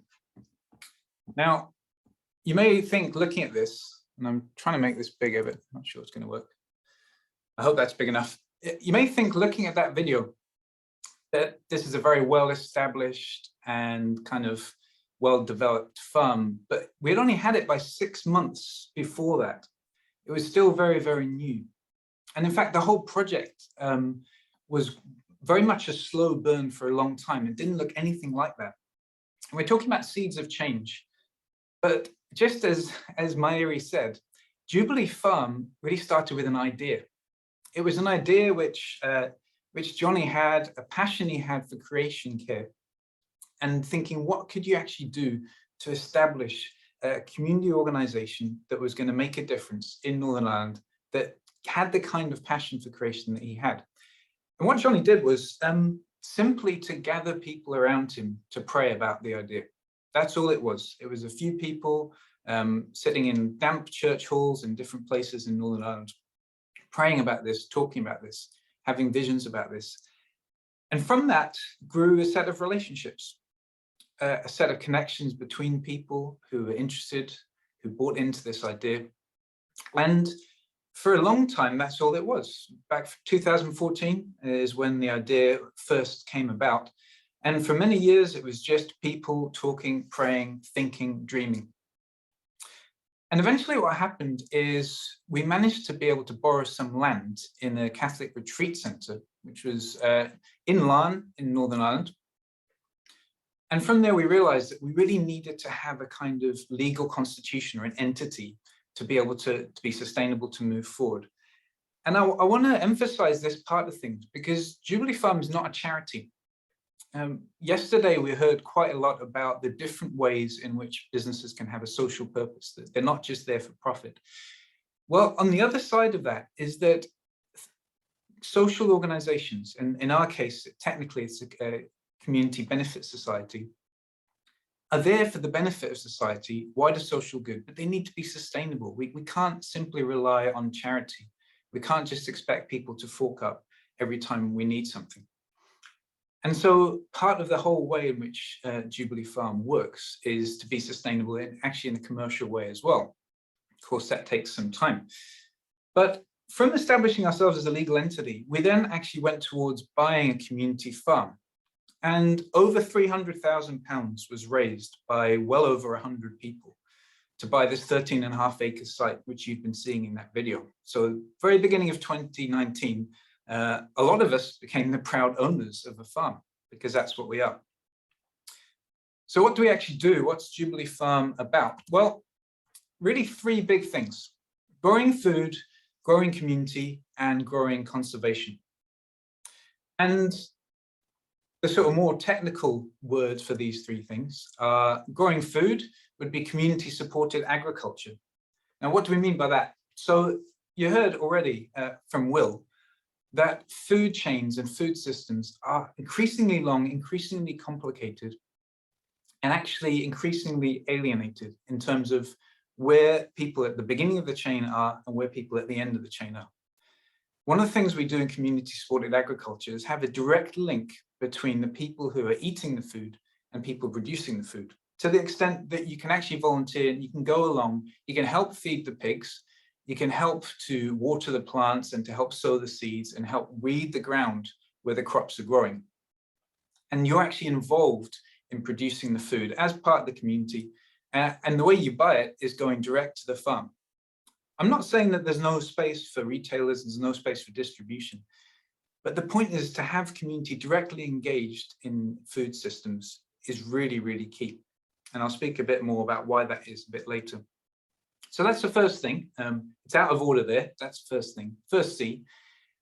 [SPEAKER 3] Now, you may think looking at this, and I'm trying to make this bigger, but I'm not sure it's going to work. I hope that's big enough. You may think looking at that video that this is a very well-established and kind of well-developed farm, but we'd only had it by 6 months before that. It was still very, very new. And in fact, the whole project was very much a slow burn for a long time. It didn't look anything like that. And we're talking about seeds of change. But just as Mayuri said, Jubilee Farm really started with an idea. It was an idea which Johnny had, a passion he had for creation care, and thinking, what could you actually do to establish a community organization that was going to make a difference in Northern Ireland, that had the kind of passion for creation that he had. And what Johnny did was simply to gather people around him to pray about the idea. That's all it was. It was a few people sitting in damp church halls in different places in Northern Ireland, praying about this, talking about this, having visions about this. And from that grew a set of relationships, a set of connections between people who were interested, who bought into this idea. And for a long time, that's all it was. Back 2014 is when the idea first came about. And for many years, it was just people talking, praying, thinking, dreaming. And eventually what happened is we managed to be able to borrow some land in a Catholic retreat center, which was in Larne in Northern Ireland. And from there, we realized that we really needed to have a kind of legal constitution or an entity to be able to be sustainable, to move forward. And I want to emphasize this part of things because Jubilee Farm is not a charity. Yesterday, we heard quite a lot about the different ways in which businesses can have a social purpose, that they're not just there for profit. Well, on the other side of that is that social organizations, and in our case, technically it's a community benefit society, are there for the benefit of society, wider social good, but they need to be sustainable. We can't simply rely on charity. We can't just expect people to fork up every time we need something. And so part of the whole way in which Jubilee Farm works is to be sustainable, and actually in a commercial way as well. Of course, that takes some time. But from establishing ourselves as a legal entity, we then actually went towards buying a community farm. And over £300,000 was raised by well over 100 people to buy this 13.5-acre site, which you've been seeing in that video. So very beginning of 2019, a lot of us became the proud owners of a farm, because that's what we are. So what do we actually do? What's Jubilee Farm about? Well, really 3 big things: growing food, growing community, and growing conservation. And the sort of more technical words for these 3 things are growing food would be community supported agriculture. Now, what do we mean by that? So you heard already from Will that food chains and food systems are increasingly long, increasingly complicated, and actually increasingly alienated in terms of where people at the beginning of the chain are and where people at the end of the chain are. One of the things we do in community supported agriculture is have a direct link between the people who are eating the food and people producing the food, to the extent that you can actually volunteer and you can go along, you can help feed the pigs, you can help to water the plants and to help sow the seeds and help weed the ground where the crops are growing. And you're actually involved in producing the food as part of the community. And the way you buy it is going direct to the farm. I'm not saying that there's no space for retailers, there's no space for distribution, but the point is to have community directly engaged in food systems is really, really key. And I'll speak a bit more about why that is a bit later. So that's the first thing. It's out of order there. That's the first thing. First C,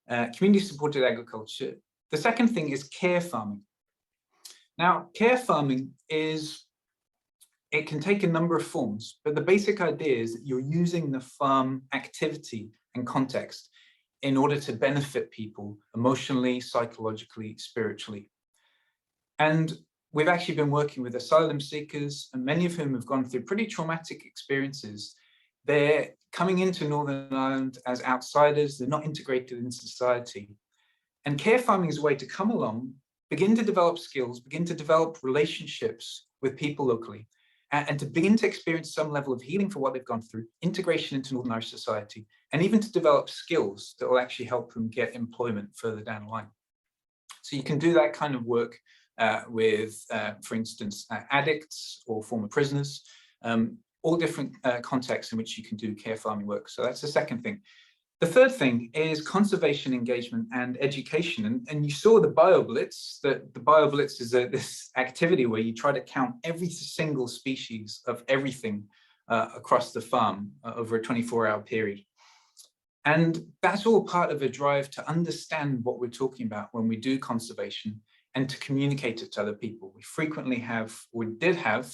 [SPEAKER 3] community supported agriculture. The second thing is care farming. Now, care farming it can take a number of forms, but the basic idea is that you're using the farm activity and context in order to benefit people emotionally, psychologically, spiritually. And we've actually been working with asylum seekers, and many of whom have gone through pretty traumatic experiences. They're coming into Northern Ireland as outsiders, they're not integrated in society. And care farming is a way to come along, begin to develop skills, begin to develop relationships with people locally, and to begin to experience some level of healing for what they've gone through, integration into Northern Irish society, and even to develop skills that will actually help them get employment further down the line. So you can do that kind of work with, for instance, addicts or former prisoners, all different contexts in which you can do care farming work. So that's the second thing. The third thing is conservation engagement and education. And you saw the BioBlitz, that the BioBlitz is this activity where you try to count every single species of everything across the farm over a 24-hour period. And that's all part of a drive to understand what we're talking about when we do conservation and to communicate it to other people. We frequently have, we did have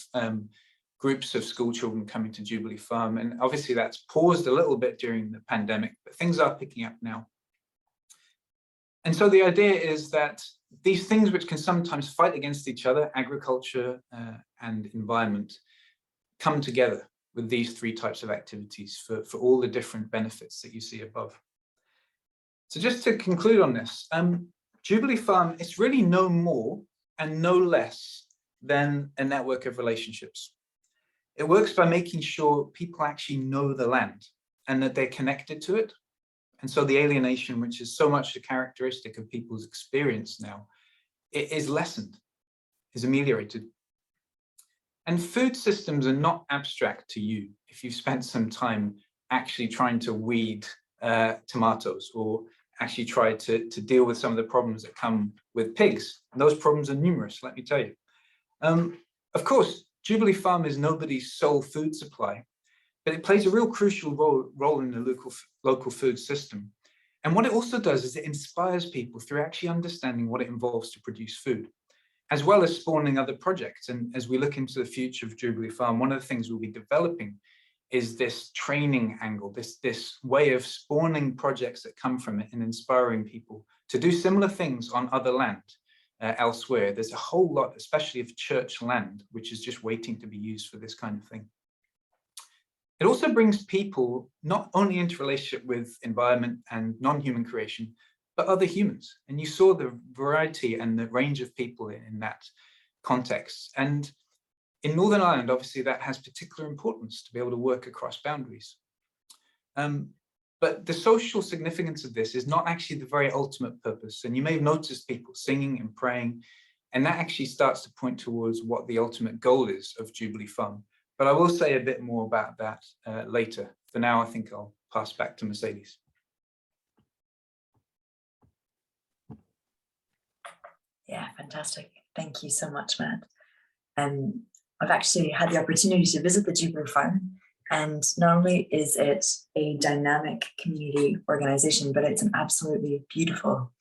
[SPEAKER 3] groups of school children coming to Jubilee Farm, and obviously that's paused a little bit during the pandemic, but things are picking up now. And so the idea is that these things which can sometimes fight against each other, agriculture and environment, come together with these 3 types of activities for all the different benefits that you see above. So just to conclude on this, Jubilee Farm is really no more and no less than a network of relationships. It works by making sure people actually know the land and that they're connected to it. And so the alienation, which is so much a characteristic of people's experience now, it is lessened, is ameliorated. And food systems are not abstract to you if you've spent some time actually trying to weed tomatoes or actually try to deal with some of the problems that come with pigs. And those problems are numerous, let me tell you. Of course, Jubilee Farm is nobody's sole food supply, but it plays a real crucial role in the local food system. And what it also does is it inspires people through actually understanding what it involves to produce food. as well as spawning other projects. And as we look into the future of Jubilee Farm, one of the things we'll be developing is this training angle, this way of spawning projects that come from it and inspiring people to do similar things on other land elsewhere. There's a whole lot, especially of church land, which is just waiting to be used for this kind of thing. It also brings people not only into relationship with environment and non-human creation, but other humans. And you saw the variety and the range of people in that context. And in Northern Ireland, obviously, that has particular importance to be able to work across boundaries. But the social significance of this is not actually the very ultimate purpose. And you may have noticed people singing and praying, and that actually starts to point towards what the ultimate goal is of Jubilee Farm. But I will say a bit more about that later. For now, I think I'll pass back to Mercedes.
[SPEAKER 1] Yeah, fantastic. Thank you so much, Matt. I've actually had the opportunity to visit the Jubilee Farm, and not only is it a dynamic community organization, but it's an absolutely beautiful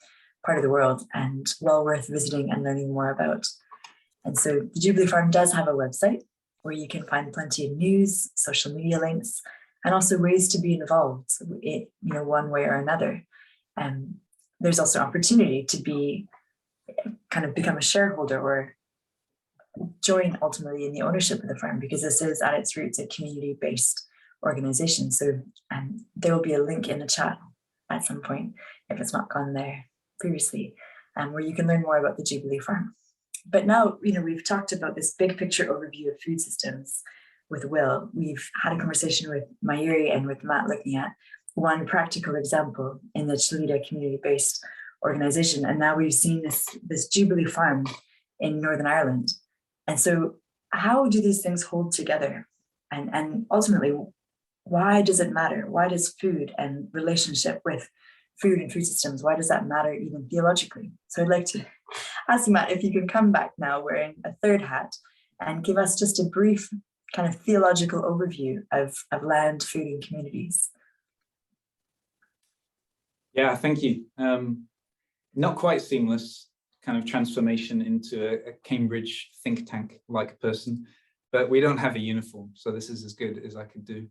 [SPEAKER 1] part of the world and well worth visiting and learning more about. And so the Jubilee Farm does have a website where you can find plenty of news, social media links, and also ways to be involved in, one way or another. There's also opportunity to become a shareholder or join ultimately in the ownership of the farm, because this is at its roots a community-based organization. So there will be a link in the chat at some point, if it's not gone there previously, where you can learn more about the Jubilee Farm. But now, we've talked about this big picture overview of food systems with Will. We've had a conversation with Mayuri and with Matt looking at one practical example in the Chelita community-based organization. And now we've seen this Jubilee Farm in Northern Ireland. And so how do these things hold together? And ultimately, why does it matter? Why does food and relationship with food and food systems, why does that matter even theologically? So I'd like to ask Matt if you can come back now wearing a third hat and give us just a brief kind of theological overview of land, food, and communities.
[SPEAKER 3] Yeah, thank you. Not quite seamless kind of transformation into a Cambridge think tank like person, but we don't have a uniform, so this is as good as I could do.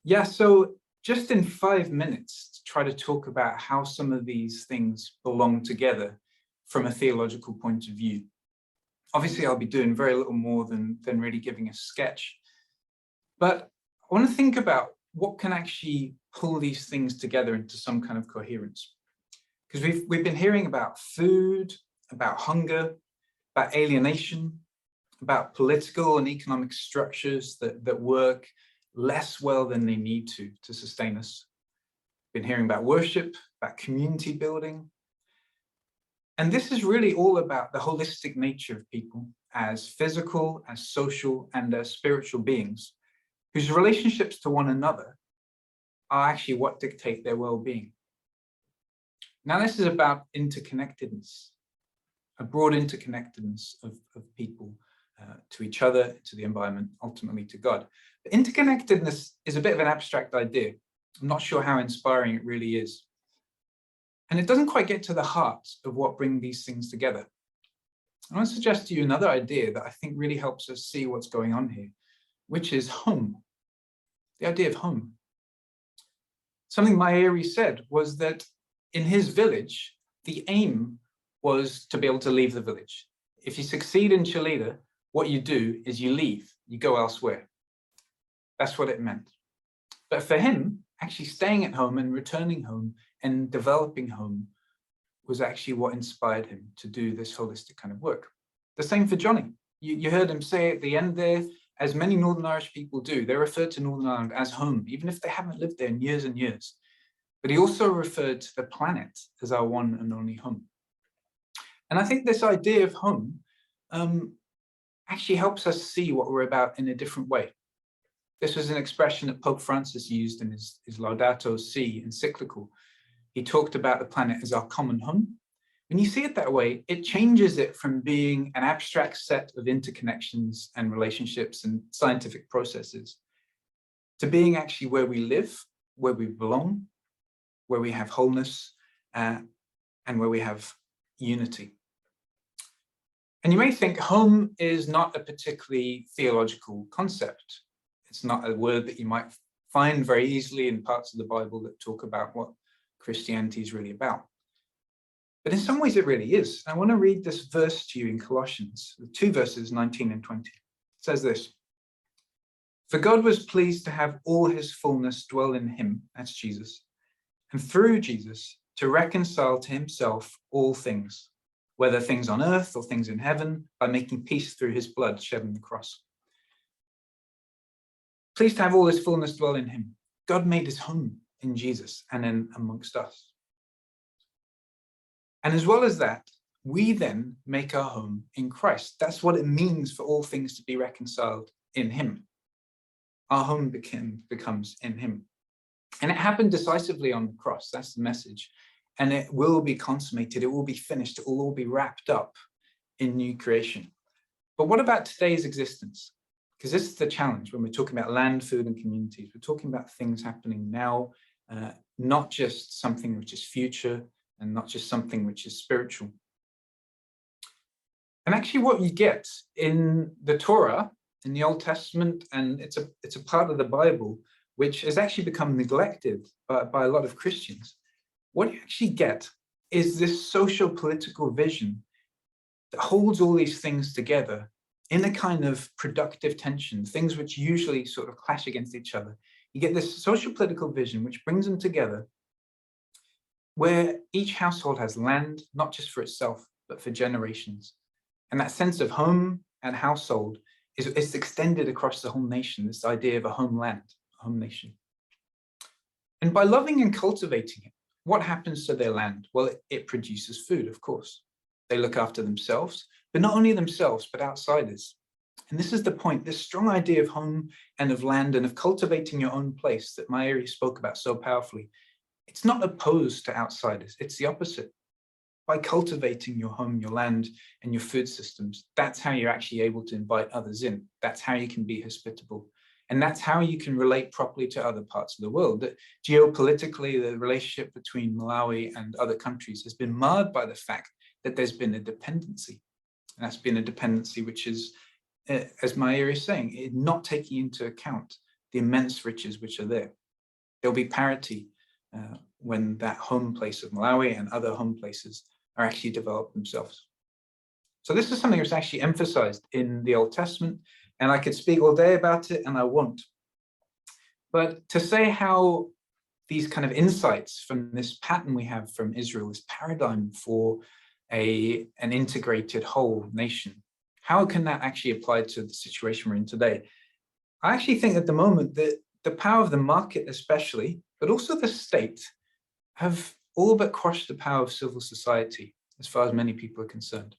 [SPEAKER 3] Yeah, so just in 5 minutes to try to talk about how some of these things belong together from a theological point of view. Obviously, I'll be doing very little more than really giving a sketch, but I want to think about what can actually pull these things together into some kind of coherence. Because we've been hearing about food, about hunger, about alienation, about political and economic structures that work less well than they need to sustain us. Been hearing about worship, about community building. And this is really all about the holistic nature of people as physical, as social, and as spiritual beings, whose relationships to one another are actually what dictate their well-being. Now, this is about interconnectedness, a broad interconnectedness of people to each other, to the environment, ultimately to God. But interconnectedness is a bit of an abstract idea. I'm not sure how inspiring it really is. And it doesn't quite get to the heart of what brings these things together. I want to suggest to you another idea that I think really helps us see what's going on here, which is home, the idea of home. Something Mayuri said was that in his village, the aim was to be able to leave the village. If you succeed in Chelita, what you do is you leave, you go elsewhere. That's what it meant. But for him, actually staying at home and returning home and developing home was actually what inspired him to do this holistic kind of work. The same for Johnny. You heard him say at the end there, as many Northern Irish people do, they refer to Northern Ireland as home, even if they haven't lived there in years and years. But he also referred to the planet as our one and only home. And I think this idea of home actually helps us see what we're about in a different way. This was an expression that Pope Francis used in his Laudato Si encyclical. He talked about the planet as our common home. When you see it that way, it changes it from being an abstract set of interconnections and relationships and scientific processes to being actually where we live, where we belong, where we have wholeness, and where we have unity. And you may think home is not a particularly theological concept. It's not a word that you might find very easily in parts of the Bible that talk about what Christianity is really about. But in some ways it really is. I want to read this verse to you in Colossians, 2 verses 19 and 20. It says this: "For God was pleased to have all his fullness dwell in him," that's Jesus, "and through Jesus to reconcile to himself all things, whether things on earth or things in heaven, by making peace through his blood shed on the cross." Pleased to have all his fullness dwell in him. God made his home in Jesus and in amongst us. And as well as that, we then make our home in Christ. That's what it means for all things to be reconciled in him. Our home becomes in him. And it happened decisively on the cross. That's the message. And it will be consummated. It will be finished. It will all be wrapped up in new creation. But what about today's existence? Because this is the challenge when we're talking about land, food, and communities. We're talking about things happening now, not just something which is future, and not just something which is spiritual. And actually what you get in the Torah, in the Old Testament, and it's a part of the Bible, which has actually become neglected by a lot of Christians. What you actually get is this social political vision that holds all these things together in a kind of productive tension, things which usually sort of clash against each other. You get this social political vision which brings them together, where each household has land, not just for itself, but for generations. And that sense of home and household is extended across the whole nation, this idea of a homeland, a home nation. And by loving and cultivating it, what happens to their land? Well, it produces food, of course. They look after themselves, but not only themselves, but outsiders. And this is the point, this strong idea of home and of land and of cultivating your own place that Mayuri spoke about so powerfully. It's not opposed to outsiders, it's the opposite. By cultivating your home, your land, and your food systems, that's how you're actually able to invite others in. That's how you can be hospitable. And that's how you can relate properly to other parts of the world. That geopolitically, the relationship between Malawi and other countries has been marred by the fact that there's been a dependency. And that's been a dependency which is, as Mayuri is saying, not taking into account the immense riches which are there. There'll be parity when that home place of Malawi and other home places are actually developed themselves. So this is something that's actually emphasized in the Old Testament, and I could speak all day about it, and I won't. But to say how these kind of insights from this pattern we have from Israel, this paradigm for an integrated whole nation, how can that actually apply to the situation we're in today? I actually think at the moment that the power of the market especially, but also the state, have all but crushed the power of civil society, as far as many people are concerned.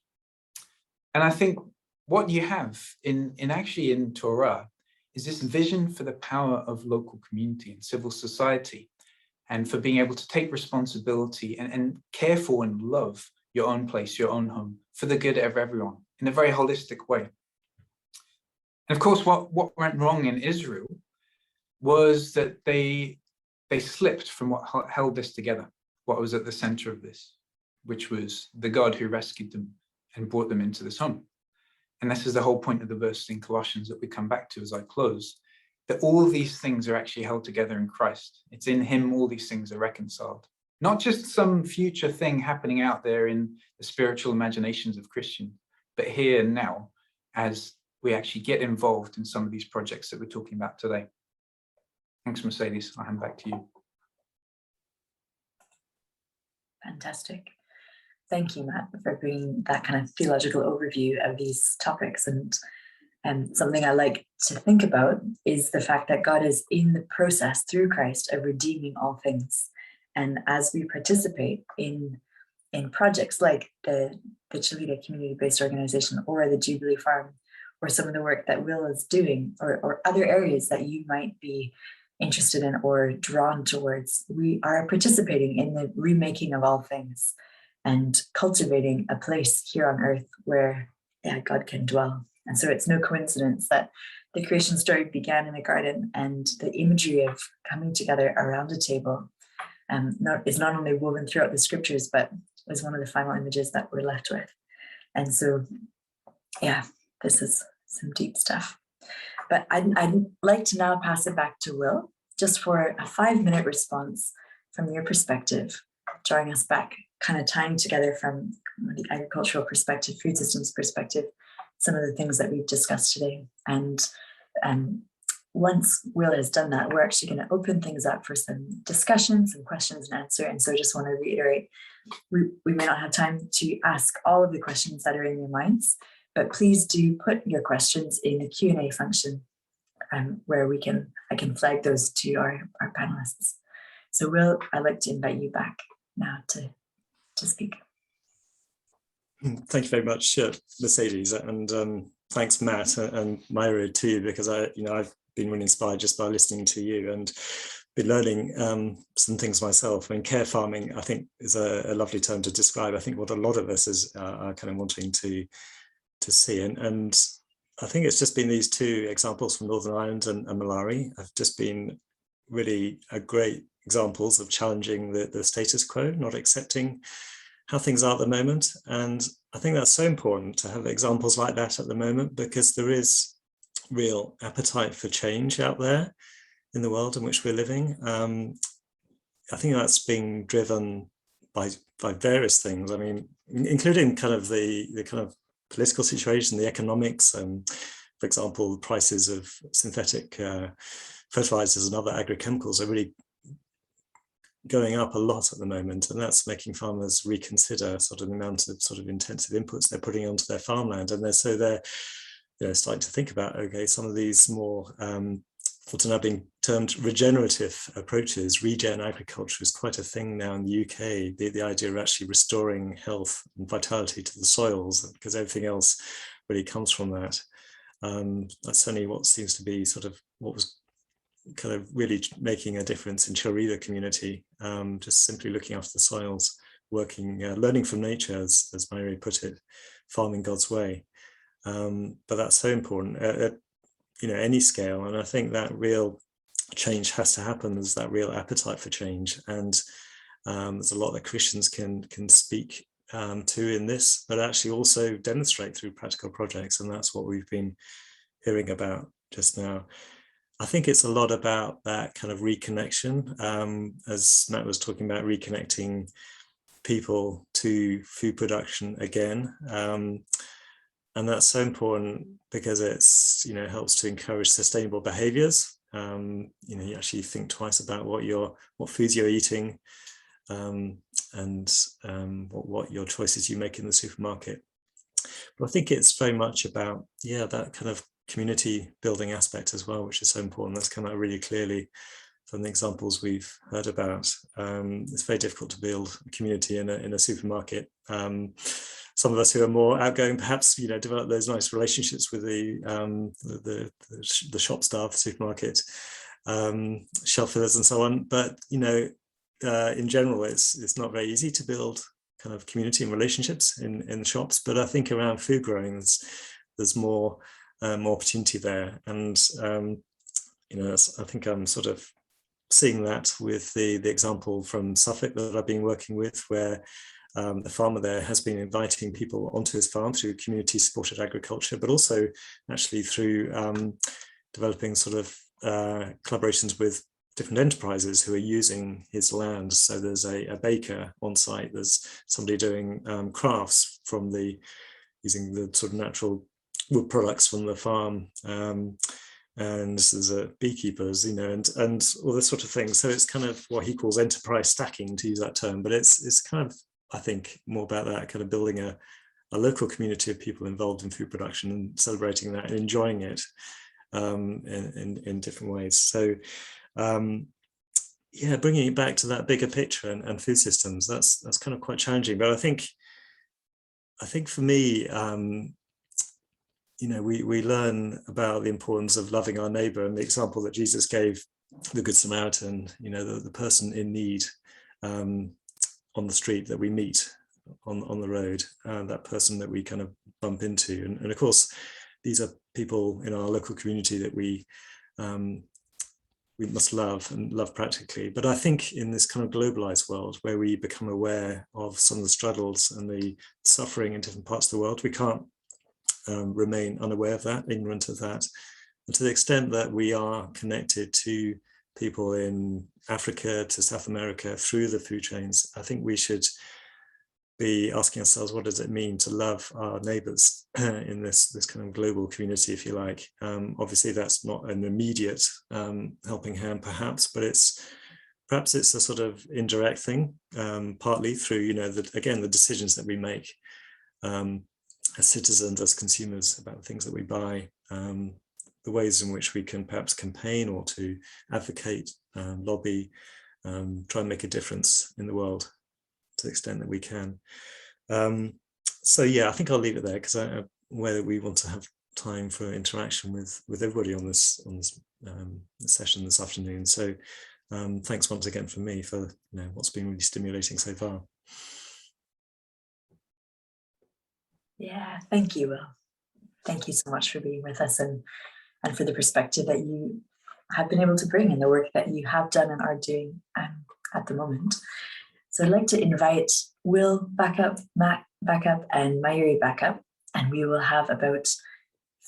[SPEAKER 3] And I think what you have in Torah is this vision for the power of local community and civil society, and for being able to take responsibility and care for and love your own place, your own home, for the good of everyone, in a very holistic way. And of course, what went wrong in Israel was that they slipped from what held this together, what was at the center of this, which was the God who rescued them and brought them into this home. And this is the whole point of the verse in Colossians that we come back to as I close, that all of these things are actually held together in Christ. It's in him all these things are reconciled. Not just some future thing happening out there in the spiritual imaginations of Christians, but here and now, as we actually get involved in some of these projects that we're talking about today. Thanks, Mercedes. I'll hand back to you.
[SPEAKER 1] Fantastic. Thank you, Matt, for bringing that kind of theological overview of these topics. And something I like to think about is the fact that God is in the process through Christ of redeeming all things. And as we participate in projects like the Chelita community-based organization or the Jubilee Farm, or some of the work that Will is doing, or other areas that you might be interested in or drawn towards, we are participating in the remaking of all things and cultivating a place here on earth where God can dwell. And so it's no coincidence that the creation story began in a garden, and the imagery of coming together around a table is not only woven throughout the scriptures, but was one of the final images that we're left with. And so Yeah, this is some deep stuff. But I'd like to now pass it back to Will, just for a 5-minute response from your perspective, drawing us back, kind of tying together from the agricultural perspective, food systems perspective, some of the things that we've discussed today. And once Will has done that, we're actually going to open things up for some discussion, some questions and answer. And so I just want to reiterate, we may not have time to ask all of the questions that are in your minds, but please do put your questions in the Q&A function where I can flag those to our panelists. So Will, I'd like to invite you back now to speak.
[SPEAKER 2] Thank you very much, Mercedes, and thanks, Matt and Myra too, because I've been really inspired just by listening to you and been learning some things myself. I mean, care farming, I think, is a lovely term to describe, I think, what a lot of us are kind of wanting to see. And I think it's just been these two examples from Northern Ireland and Malawi have just been really great examples of challenging the status quo, not accepting how things are at the moment. And I think that's so important to have examples like that at the moment, because there is real appetite for change out there in the world in which we're living. I think that's being driven by various things. I mean, including kind of the kind of political situation, the economics, for example, the prices of synthetic fertilizers and other agrochemicals are really going up a lot at the moment, and that's making farmers reconsider sort of the amount of sort of intensive inputs they're putting onto their farmland. And they're starting to think about, okay, some of these more what are now being termed regenerative approaches. Regen agriculture is quite a thing now in the UK. The idea of actually restoring health and vitality to the soils, because everything else really comes from that. That's certainly what seems to be sort of what was kind of really making a difference in Chelita community, just simply looking after the soils, working, learning from nature, as Mary put it, farming God's way. But that's so important at any scale. And I think that real change has to happen. There's that real appetite for change. And there's a lot that Christians can speak to in this, but actually also demonstrate through practical projects. And that's what we've been hearing about just now. I think it's a lot about that kind of reconnection, as Matt was talking about, reconnecting people to food production again. And that's so important because it's, helps to encourage sustainable behaviors. You actually think twice about what foods you're eating, and what your choices you make in the supermarket. But I think it's very much about, that kind of community building aspect as well, which is so important. That's come out really clearly from the examples we've heard about. It's very difficult to build a community in a supermarket. Some of us who are more outgoing perhaps, develop those nice relationships with the shop staff, the supermarket, shelf fillers and so on. But, in general, it's not very easy to build kind of community and relationships in shops. But I think around food growing, there's more opportunity there. And, I think I'm sort of seeing that with the example from Suffolk that I've been working with, where the farmer there has been inviting people onto his farm through community supported agriculture, but also actually through developing sort of collaborations with different enterprises who are using his land. So there's a baker on site, there's somebody doing crafts using the sort of natural wood products from the farm, and there's beekeepers, and all this sort of thing. So it's kind of what he calls enterprise stacking, to use that term, but it's kind of, I think, more about that, kind of building a local community of people involved in food production and celebrating that and enjoying it in different ways. So bringing it back to that bigger picture and food systems, that's kind of quite challenging. But I think for me, we learn about the importance of loving our neighbor, and the example that Jesus gave, the Good Samaritan, the person in need on the street that we meet on the road, that person that we kind of bump into. And of course, these are people in our local community that we must love and love practically. But I think in this kind of globalized world where we become aware of some of the struggles and the suffering in different parts of the world, we can't remain unaware of that, ignorant of that. And to the extent that we are connected to people in Africa, to South America through the food chains, I think we should be asking ourselves, what does it mean to love our neighbours in this kind of global community, if you like? Obviously, that's not an immediate helping hand, perhaps, but perhaps it's a sort of indirect thing, partly through, you know, again, the decisions that we make as citizens, as consumers, about the things that we buy, the ways in which we can perhaps campaign or to advocate, lobby, try and make a difference in the world to the extent that we can. So yeah, I think I'll leave it there, because I'm aware that we want to have time for interaction with everybody on this session this afternoon. So thanks once again from me for what's been really stimulating so far.
[SPEAKER 1] Yeah, thank you, Will. Thank you so much for being with us and for the perspective that you have been able to bring in the work that you have done and are doing at the moment. So I'd like to invite Will back up, Matt back up, and Mayuri back up, and we will have about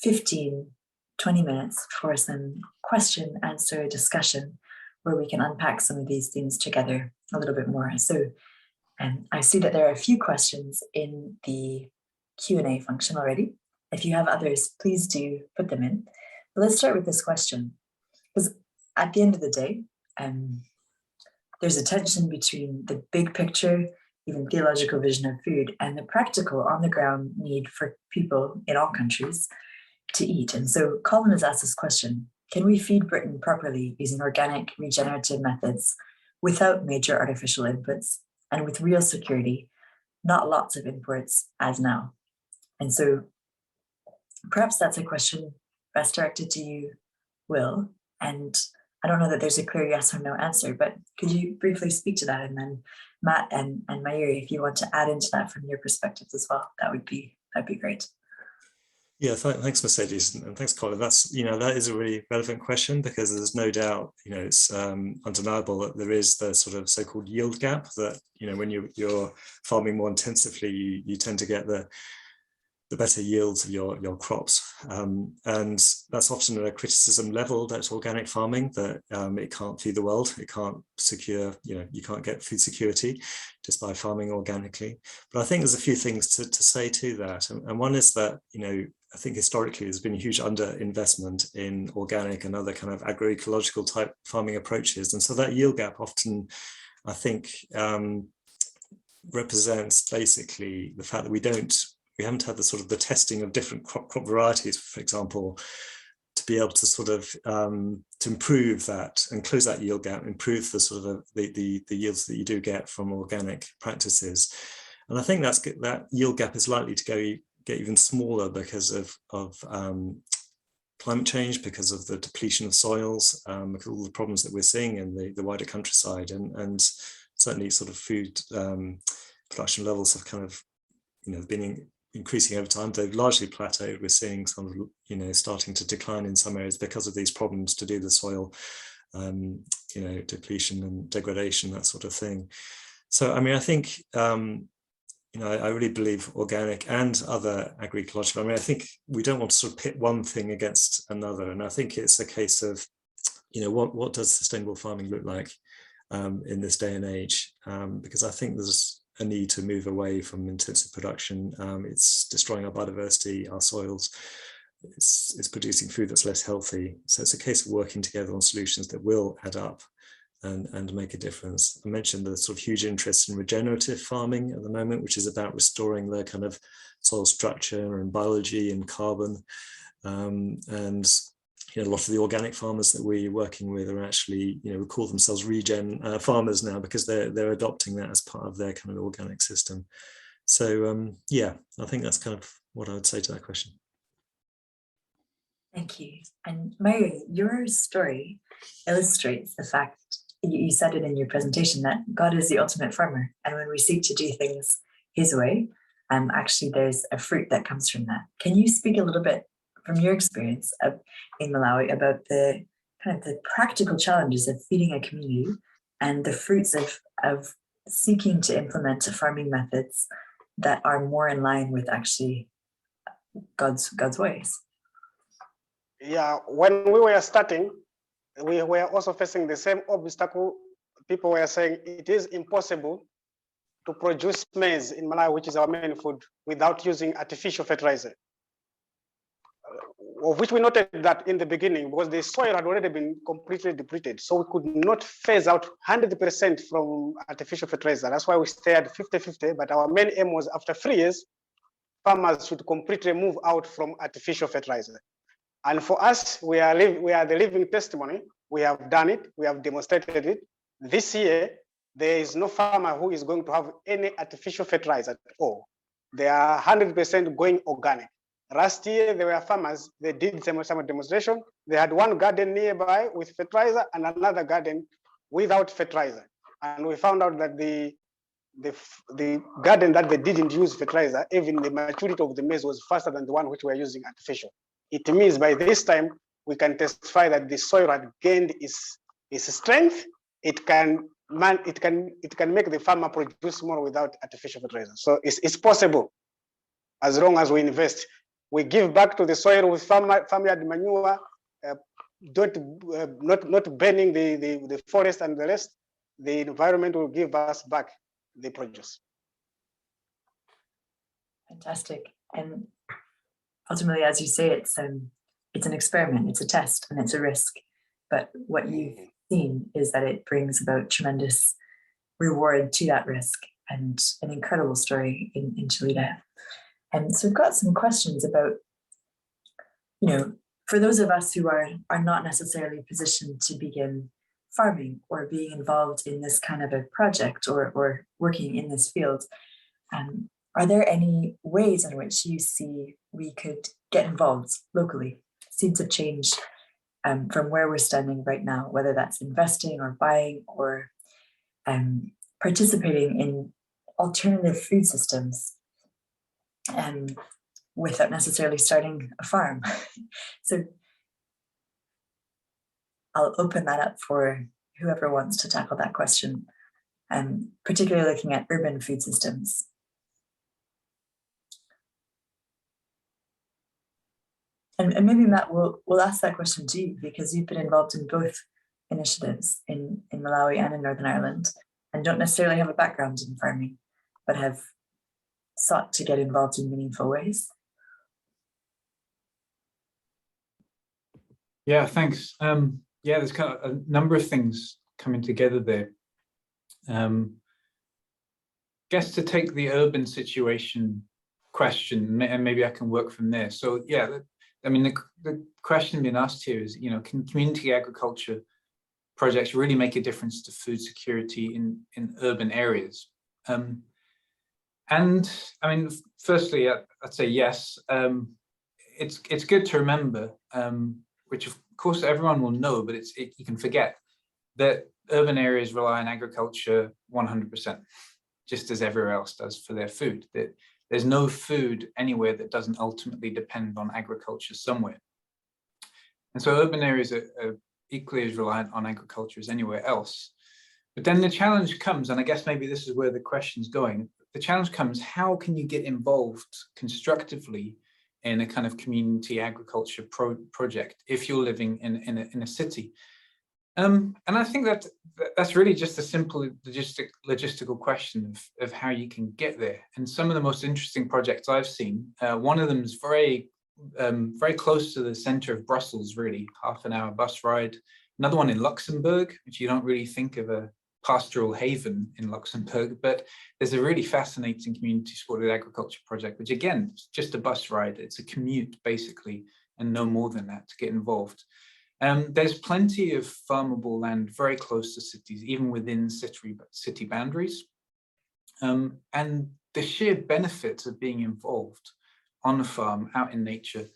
[SPEAKER 1] 15-20 minutes for some question, answer, discussion, where we can unpack some of these things together a little bit more. So I see that there are a few questions in the Q&A function already. If you have others, please do put them in. But let's start with this question, because at the end of the day, there's a tension between the big picture, even theological vision of food, and the practical on-the-ground need for people in all countries to eat. And so Colin has asked this question: can we feed Britain properly using organic regenerative methods without major artificial inputs and with real security, not lots of imports as now? And so perhaps that's a question best directed to you, Will. And I don't know that there's a clear yes or no answer, but could you briefly speak to that? And then Matt and Mayuri, if you want to add into that from your perspectives as well, that'd be great.
[SPEAKER 2] Yeah, thanks, Mercedes, and thanks, Colin. That's, that is a really relevant question, because there's no doubt, it's undeniable that there is the sort of so-called yield gap that, when you're farming more intensively, you tend to get the better yields of your crops. And that's often a criticism leveled at organic farming, that it can't feed the world, it can't secure, you can't get food security just by farming organically. But I think there's a few things to say to that. And one is that, I think historically there's been a huge underinvestment in organic and other kind of agroecological type farming approaches. And so that yield gap often, I think, represents basically the fact that we haven't had the sort of the testing of different crop varieties, for example, to be able to sort of to improve that and close that yield gap, improve the sort of the yields that you do get from organic practices. And I think that yield gap is likely to get even smaller because of climate change, because of the depletion of soils, because of all the problems that we're seeing in the wider countryside, and certainly sort of food production levels have kind of been increasing over time. They've largely plateaued. We're seeing some of, starting to decline in some areas because of these problems to do with the soil, depletion and degradation, that sort of thing. So, I mean, I think, I really believe organic and other agroecological. I think we don't want to sort of pit one thing against another. And I think it's a case of, what does sustainable farming look like in this day and age? Because I think there's a need to move away from intensive production. It's destroying our biodiversity, our soils. It's producing food that's less healthy. So it's a case of working together on solutions that will add up and make a difference. I mentioned the sort of huge interest in regenerative farming at the moment, which is about restoring the kind of soil structure and biology and carbon. And a lot of the organic farmers that we're working with are actually, we call themselves regen farmers now, because they're adopting that as part of their kind of organic system. So yeah, I think that's kind of what I would say to that question.
[SPEAKER 1] Thank you. And Mayuri, your story illustrates the fact, you said it in your presentation, that God is the ultimate farmer. And when we seek to do things his way, actually there's a fruit that comes from that. Can you speak a little bit from your experience in Malawi about the kind of the practical challenges of feeding a community and the fruits of seeking to implement farming methods that are more in line with actually God's ways.
[SPEAKER 4] Yeah, when we were starting, we were also facing the same obstacle. People were saying it is impossible to produce maize in Malawi, which is our main food, without using artificial fertilizer. Of which we noted that in the beginning, because the soil had already been completely depleted. So we could not phase out 100% from artificial fertilizer. That's why we stayed at 50-50, but our main aim was after 3 years, farmers should completely move out from artificial fertilizer. And for us, we are the living testimony. We have done it, we have demonstrated it. This year, there is no farmer who is going to have any artificial fertilizer at all. They are 100% going organic. Last year, there were farmers, they did some demonstration. They had one garden nearby with fertilizer and another garden without fertilizer. And we found out that the garden that they didn't use fertilizer, even the maturity of the maize was faster than the one which we're using artificial. It means by this time, we can testify that the soil had gained its strength. It can make the farmer produce more without artificial fertilizer. So it's possible as long as we invest. We give back to the soil with farmyard manure, not burning the forest and the rest. The environment will give us back the produce.
[SPEAKER 1] Fantastic. And ultimately, as you say, it's an experiment, it's a test, and it's a risk. But what you've seen is that it brings about tremendous reward to that risk, and an incredible story in Chelita. And so we've got some questions about, for those of us who are not necessarily positioned to begin farming or being involved in this kind of a project or working in this field, are there any ways in which you see we could get involved locally? Seeds of change from where we're standing right now, whether that's investing or buying or participating in alternative food systems without necessarily starting a farm. So I'll open that up for whoever wants to tackle that question, particularly looking at urban food systems. And maybe Matt, we'll ask that question to you, because you've been involved in both initiatives in Malawi and in Northern Ireland, and don't necessarily have a background in farming, but have sought to get involved in meaningful ways.
[SPEAKER 3] Yeah, thanks. Yeah, there's kind of a number of things coming together there. Guess to take the urban situation question, and maybe I can work from there. So yeah, I mean, the question being asked here is, can community agriculture projects really make a difference to food security in urban areas? And I mean, firstly, I'd say yes. It's good to remember, which of course everyone will know, but you can forget that urban areas rely on agriculture 100%, just as everywhere else does for their food. That there's no food anywhere that doesn't ultimately depend on agriculture somewhere. And so urban areas are equally as reliant on agriculture as anywhere else. But then the challenge comes, and I guess maybe this is where the question's going. The challenge comes, how can you get involved constructively in a kind of community agriculture project if you're living in a city? And I think that's really just a simple logistical question of how you can get there. And some of the most interesting projects I've seen, one of them is very close to the center of Brussels, really, half-an-hour bus ride. Another one in Luxembourg, which you don't really think of a pastoral haven in Luxembourg, but there's a really fascinating community supported agriculture project, which again, is just a bus ride. It's a commute basically, and no more than that to get involved. There's plenty of farmable land very close to cities, even within city boundaries. And the sheer benefits of being involved on a farm, out in nature,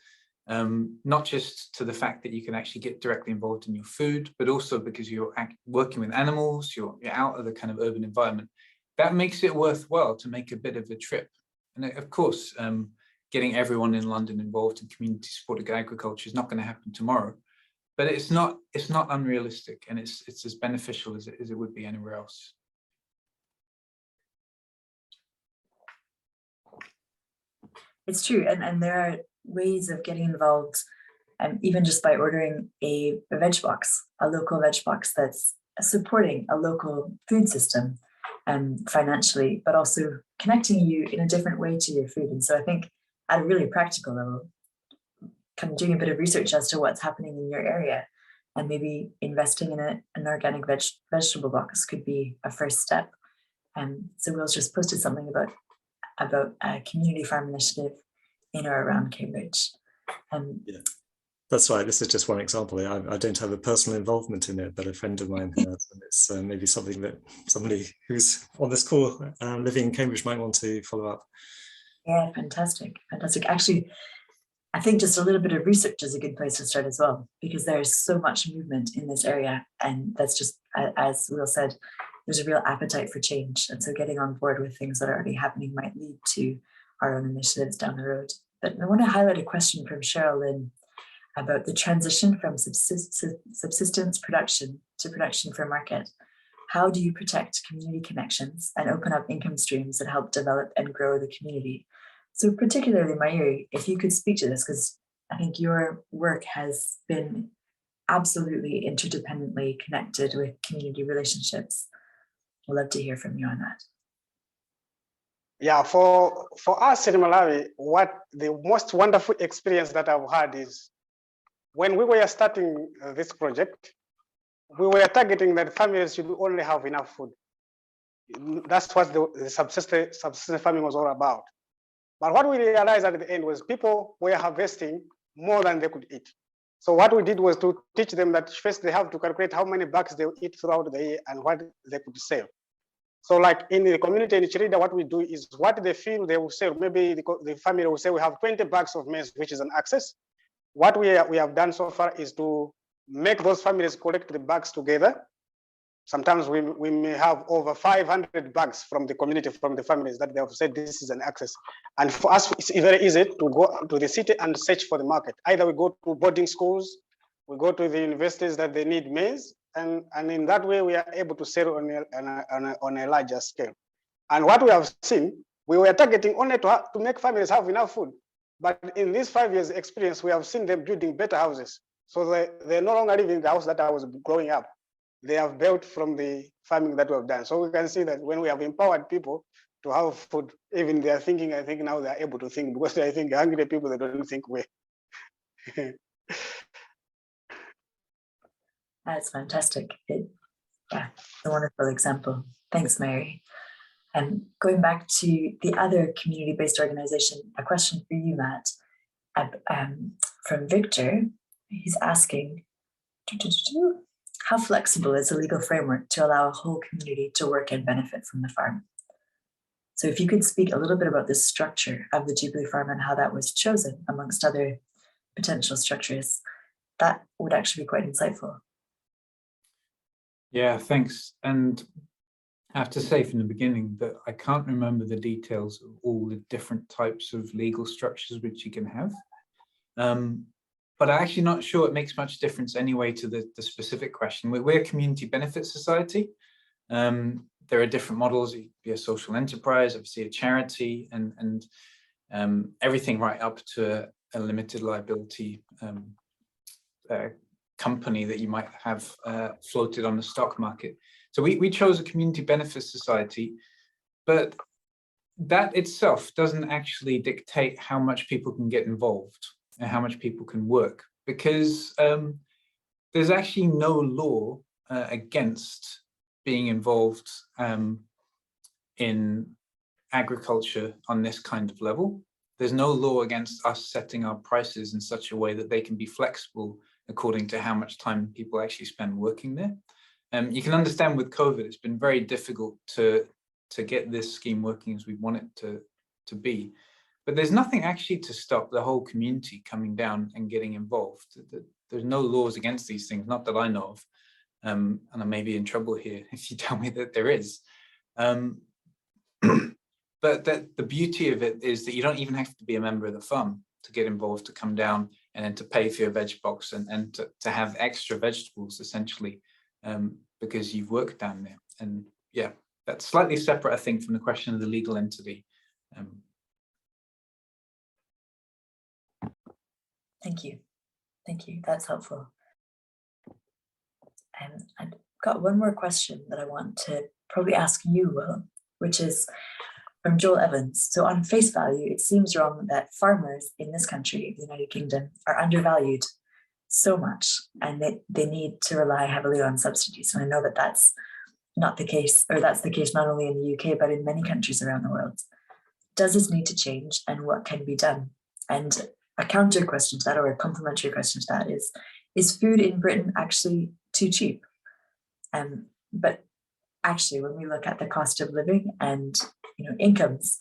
[SPEAKER 3] not just to the fact that you can actually get directly involved in your food, but also because you're working with animals, you're out of the kind of urban environment. That makes it worthwhile to make a bit of a trip. And of course, getting everyone in London involved in community supported agriculture is not going to happen tomorrow. But it's not unrealistic, and it's as beneficial as it would be anywhere else.
[SPEAKER 1] It's true, and there are ways of getting involved, even just by ordering a veg box, a local veg box that's supporting a local food system financially, but also connecting you in a different way to your food. And so I think at a really practical level, kind of doing a bit of research as to what's happening in your area and maybe investing in an organic vegetable box could be a first step. So Will's just posted something about a community farm initiative in or around Cambridge.
[SPEAKER 2] Yeah, that's right. This is just one example. I don't have a personal involvement in it, but a friend of mine has, and it's maybe something that somebody who's on this call living in Cambridge might want to follow up.
[SPEAKER 1] Yeah, fantastic. Actually, I think just a little bit of research is a good place to start as well, because there's so much movement in this area, and that's just, as Will said, there's a real appetite for change. And so getting on board with things that are already happening might lead to our own initiatives down the road. But I want to highlight a question from Cheryl Lynn about the transition from subsistence production to production for market. How do you protect community connections and open up income streams that help develop and grow the community? So particularly Mayuri, if you could speak to this, because I think your work has been absolutely interdependently connected with community relationships. I'd love to hear from you on that.
[SPEAKER 4] Yeah, for us in Malawi, what the most wonderful experience that I've had is when we were starting this project, we were targeting that families should only have enough food. That's what the subsistence farming was all about. But what we realized at the end was people were harvesting more than they could eat. So what we did was to teach them that first they have to calculate how many bags they will eat throughout the year and what they could sell. So like in the community in Chelita, what we do is what they feel they will sell. Maybe the family will say we have 20 bags of maize, which is an access. What we have done so far is to make those families collect the bags together. Sometimes we may have over 500 bags from the community, from the families that they have said this is an access. And for us, it's very easy to go to the city and search for the market. Either we go to boarding schools, we go to the universities that they need maize, and in that way we are able to sell on a larger scale. And what we have seen, we were targeting only to make families have enough food. But in this 5 years experience, we have seen them building better houses. So they're no longer living in the house that I was growing up. They have built from the farming that we have done. So we can see that when we have empowered people to have food, even they are thinking, I think now they are able to think, because I think hungry people, they don't think way.
[SPEAKER 1] That's fantastic. Yeah, a wonderful example. Thanks, Mary. And going back to the other community-based organization, a question for you, Matt, from Victor. He's asking, how flexible is the legal framework to allow a whole community to work and benefit from the farm? So if you could speak a little bit about the structure of the Jubilee Farm and how that was chosen amongst other potential structures, that would actually be quite insightful.
[SPEAKER 3] Yeah, thanks. And I have to say from the beginning that I can't remember the details of all the different types of legal structures which you can have. But I'm actually not sure it makes much difference anyway to the specific question. We're a community benefit society. There are different models. You could be a social enterprise, obviously a charity, and everything right up to a limited liability company that you might have floated on the stock market. So we chose a community benefit society, but that itself doesn't actually dictate how much people can get involved and how much people can work, because there's actually no law against being involved in agriculture on this kind of level. There's no law against us setting our prices in such a way that they can be flexible according to how much time people actually spend working there. You can understand with COVID, it's been very difficult to get this scheme working as we want it to be. But there's nothing actually to stop the whole community coming down and getting involved. There's no laws against these things, not that I know of. And I may be in trouble here if you tell me that there is. But the beauty of it is that you don't even have to be a member of the farm to get involved, to come down and then to pay for your veg box and to have extra vegetables, essentially, because you've worked down there. And yeah, that's slightly separate, I think, from the question of the legal entity.
[SPEAKER 1] Thank you. Thank you. That's helpful. And I've got one more question that I want to probably ask you, Will, which is from Joel Evans. So on face value, it seems wrong that farmers in this country, the United Kingdom, are undervalued so much, and they need to rely heavily on subsidies. And I know that that's not the case, or that's the case not only in the UK, but in many countries around the world. Does this need to change, and what can be done? And a counter question to that, or a complementary question to that, is food in Britain actually too cheap? But actually, when we look at the cost of living and incomes,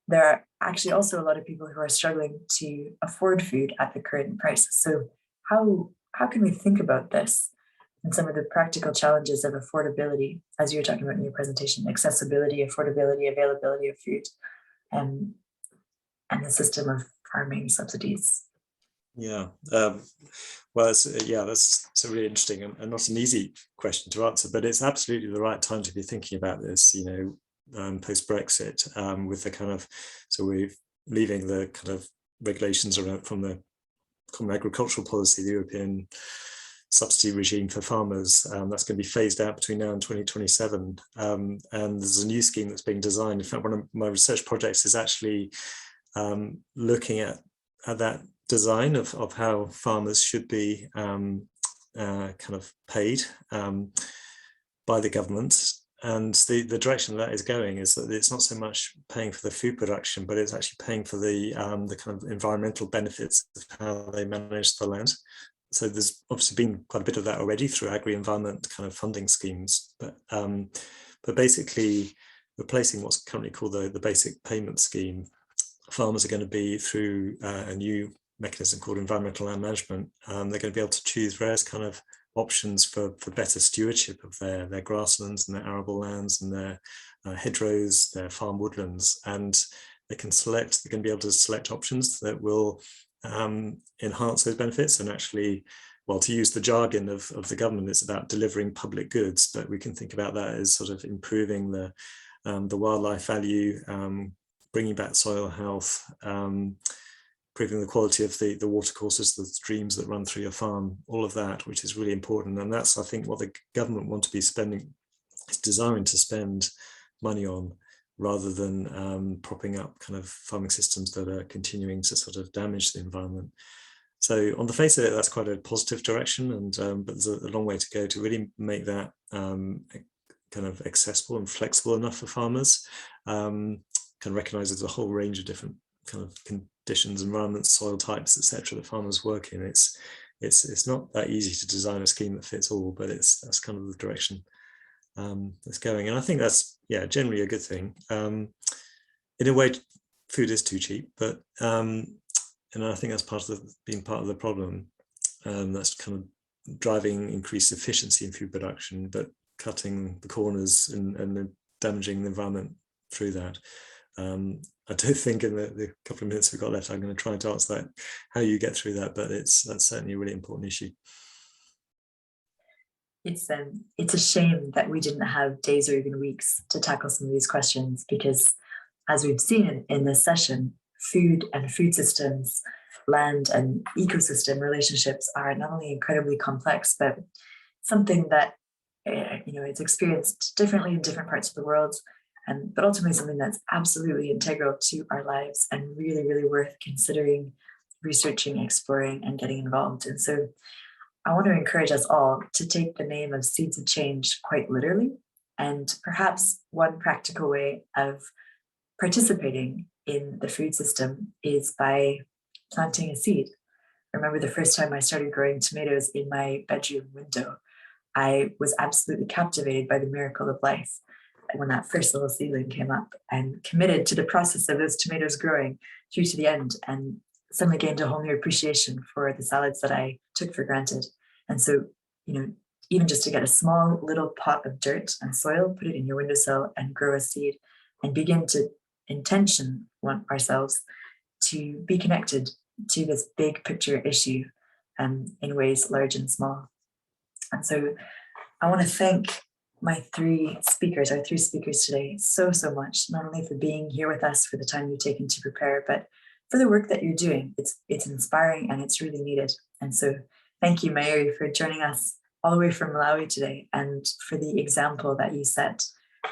[SPEAKER 1] there are actually also a lot of people who are struggling to afford food at the current price. So how can we think about this and some of the practical challenges of affordability, as you were talking about in your presentation, accessibility, affordability, availability of food, and the system of farming subsidies?
[SPEAKER 2] Yeah, well, that's a really interesting and not an easy question to answer, but it's absolutely the right time to be thinking about this, post-Brexit, with the kind of, so we're leaving the kind of regulations around from the Common Agricultural Policy, the European subsidy regime for farmers. That's going to be phased out between now and 2027. And there's a new scheme that's being designed. In fact, one of my research projects is actually looking at that design of how farmers should be kind of paid by the government. And the direction that is going is that it's not so much paying for the food production, but it's actually paying for the kind of environmental benefits of how they manage the land. So there's obviously been quite a bit of that already through agri-environment kind of funding schemes, but basically replacing what's currently called the basic payment scheme, farmers are going to be, through a new mechanism called environmental land management, they're going to be able to choose various kind of options for better stewardship of their grasslands and their arable lands and their hedgerows, their farm woodlands, and they're going to be able to select options that will enhance those benefits. And actually, well, to use the jargon of the government, it's about delivering public goods, but we can think about that as sort of improving the wildlife value, bringing back soil health, improving the quality of the watercourses, the streams that run through your farm, all of that, which is really important. And that's, I think, what the government want to be spending, is desiring to spend money on, rather than propping up kind of farming systems that are continuing to sort of damage the environment. So on the face of it, that's quite a positive direction, and but there's a long way to go to really make that kind of accessible and flexible enough for farmers. Kind of recognise there's a whole range of different kind of conditions, environments, soil types, etc. that farmers work in. It's not that easy to design a scheme that fits all, but that's kind of the direction that's going. And I think that's, yeah, generally a good thing. In a way, food is too cheap, but and I think that's being part of the problem. That's kind of driving increased efficiency in food production, but cutting the corners and damaging the environment through that. I don't think in the couple of minutes we've got left, I'm going to try to answer that, how you get through that, but that's certainly a really important issue.
[SPEAKER 1] It's a shame that we didn't have days or even weeks to tackle some of these questions, because as we've seen in this session, food and food systems, land and ecosystem relationships are not only incredibly complex, but something that it's experienced differently in different parts of the world, but ultimately something that's absolutely integral to our lives and really, really worth considering, researching, exploring, and getting involved. And so I want to encourage us all to take the name of Seeds of Change quite literally, and perhaps one practical way of participating in the food system is by planting a seed. I remember the first time I started growing tomatoes in my bedroom window, I was absolutely captivated by the miracle of life when that first little seedling came up, and committed to the process of those tomatoes growing through to the end, and suddenly gained a whole new appreciation for the salads that I took for granted. And so, even just to get a small little pot of dirt and soil, put it in your windowsill and grow a seed, and begin to intention ourselves to be connected to this big picture issue in ways large and small. And so I want to thank our three speakers today so much, not only for being here with us, for the time you've taken to prepare, but for the work that you're doing. It's inspiring and it's really needed. And so thank you, Mayuri, for joining us all the way from Malawi today, and for the example that you set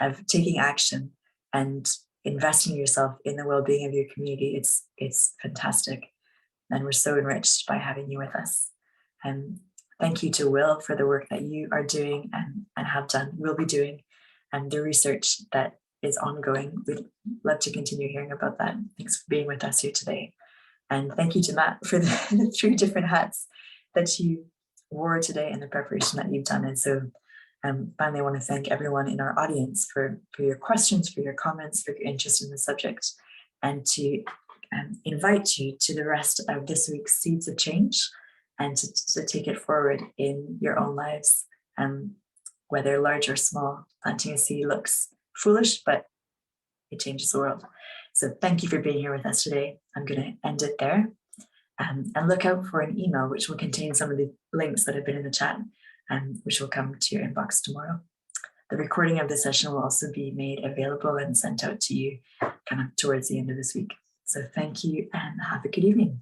[SPEAKER 1] of taking action and investing yourself in the well-being of your community. It's fantastic. And we're so enriched by having you with us. And thank you to Will for the work that you are doing and have done, will be doing, and the research that is ongoing. We'd love to continue hearing about that. Thanks for being with us here today. And thank you to Matt for the 3 different hats that you wore today and the preparation that you've done. And so finally, I want to thank everyone in our audience for your questions, for your comments, for your interest in the subject, and to invite you to the rest of this week's Seeds of Change, and to take it forward in your own lives, whether large or small. Planting a seed looks foolish, but it changes the world. So thank you for being here with us today. I'm going to end it there. And look out for an email which will contain some of the links that have been in the chat, which will come to your inbox tomorrow. The recording of the session will also be made available and sent out to you kind of towards the end of this week. So thank you and have a good evening.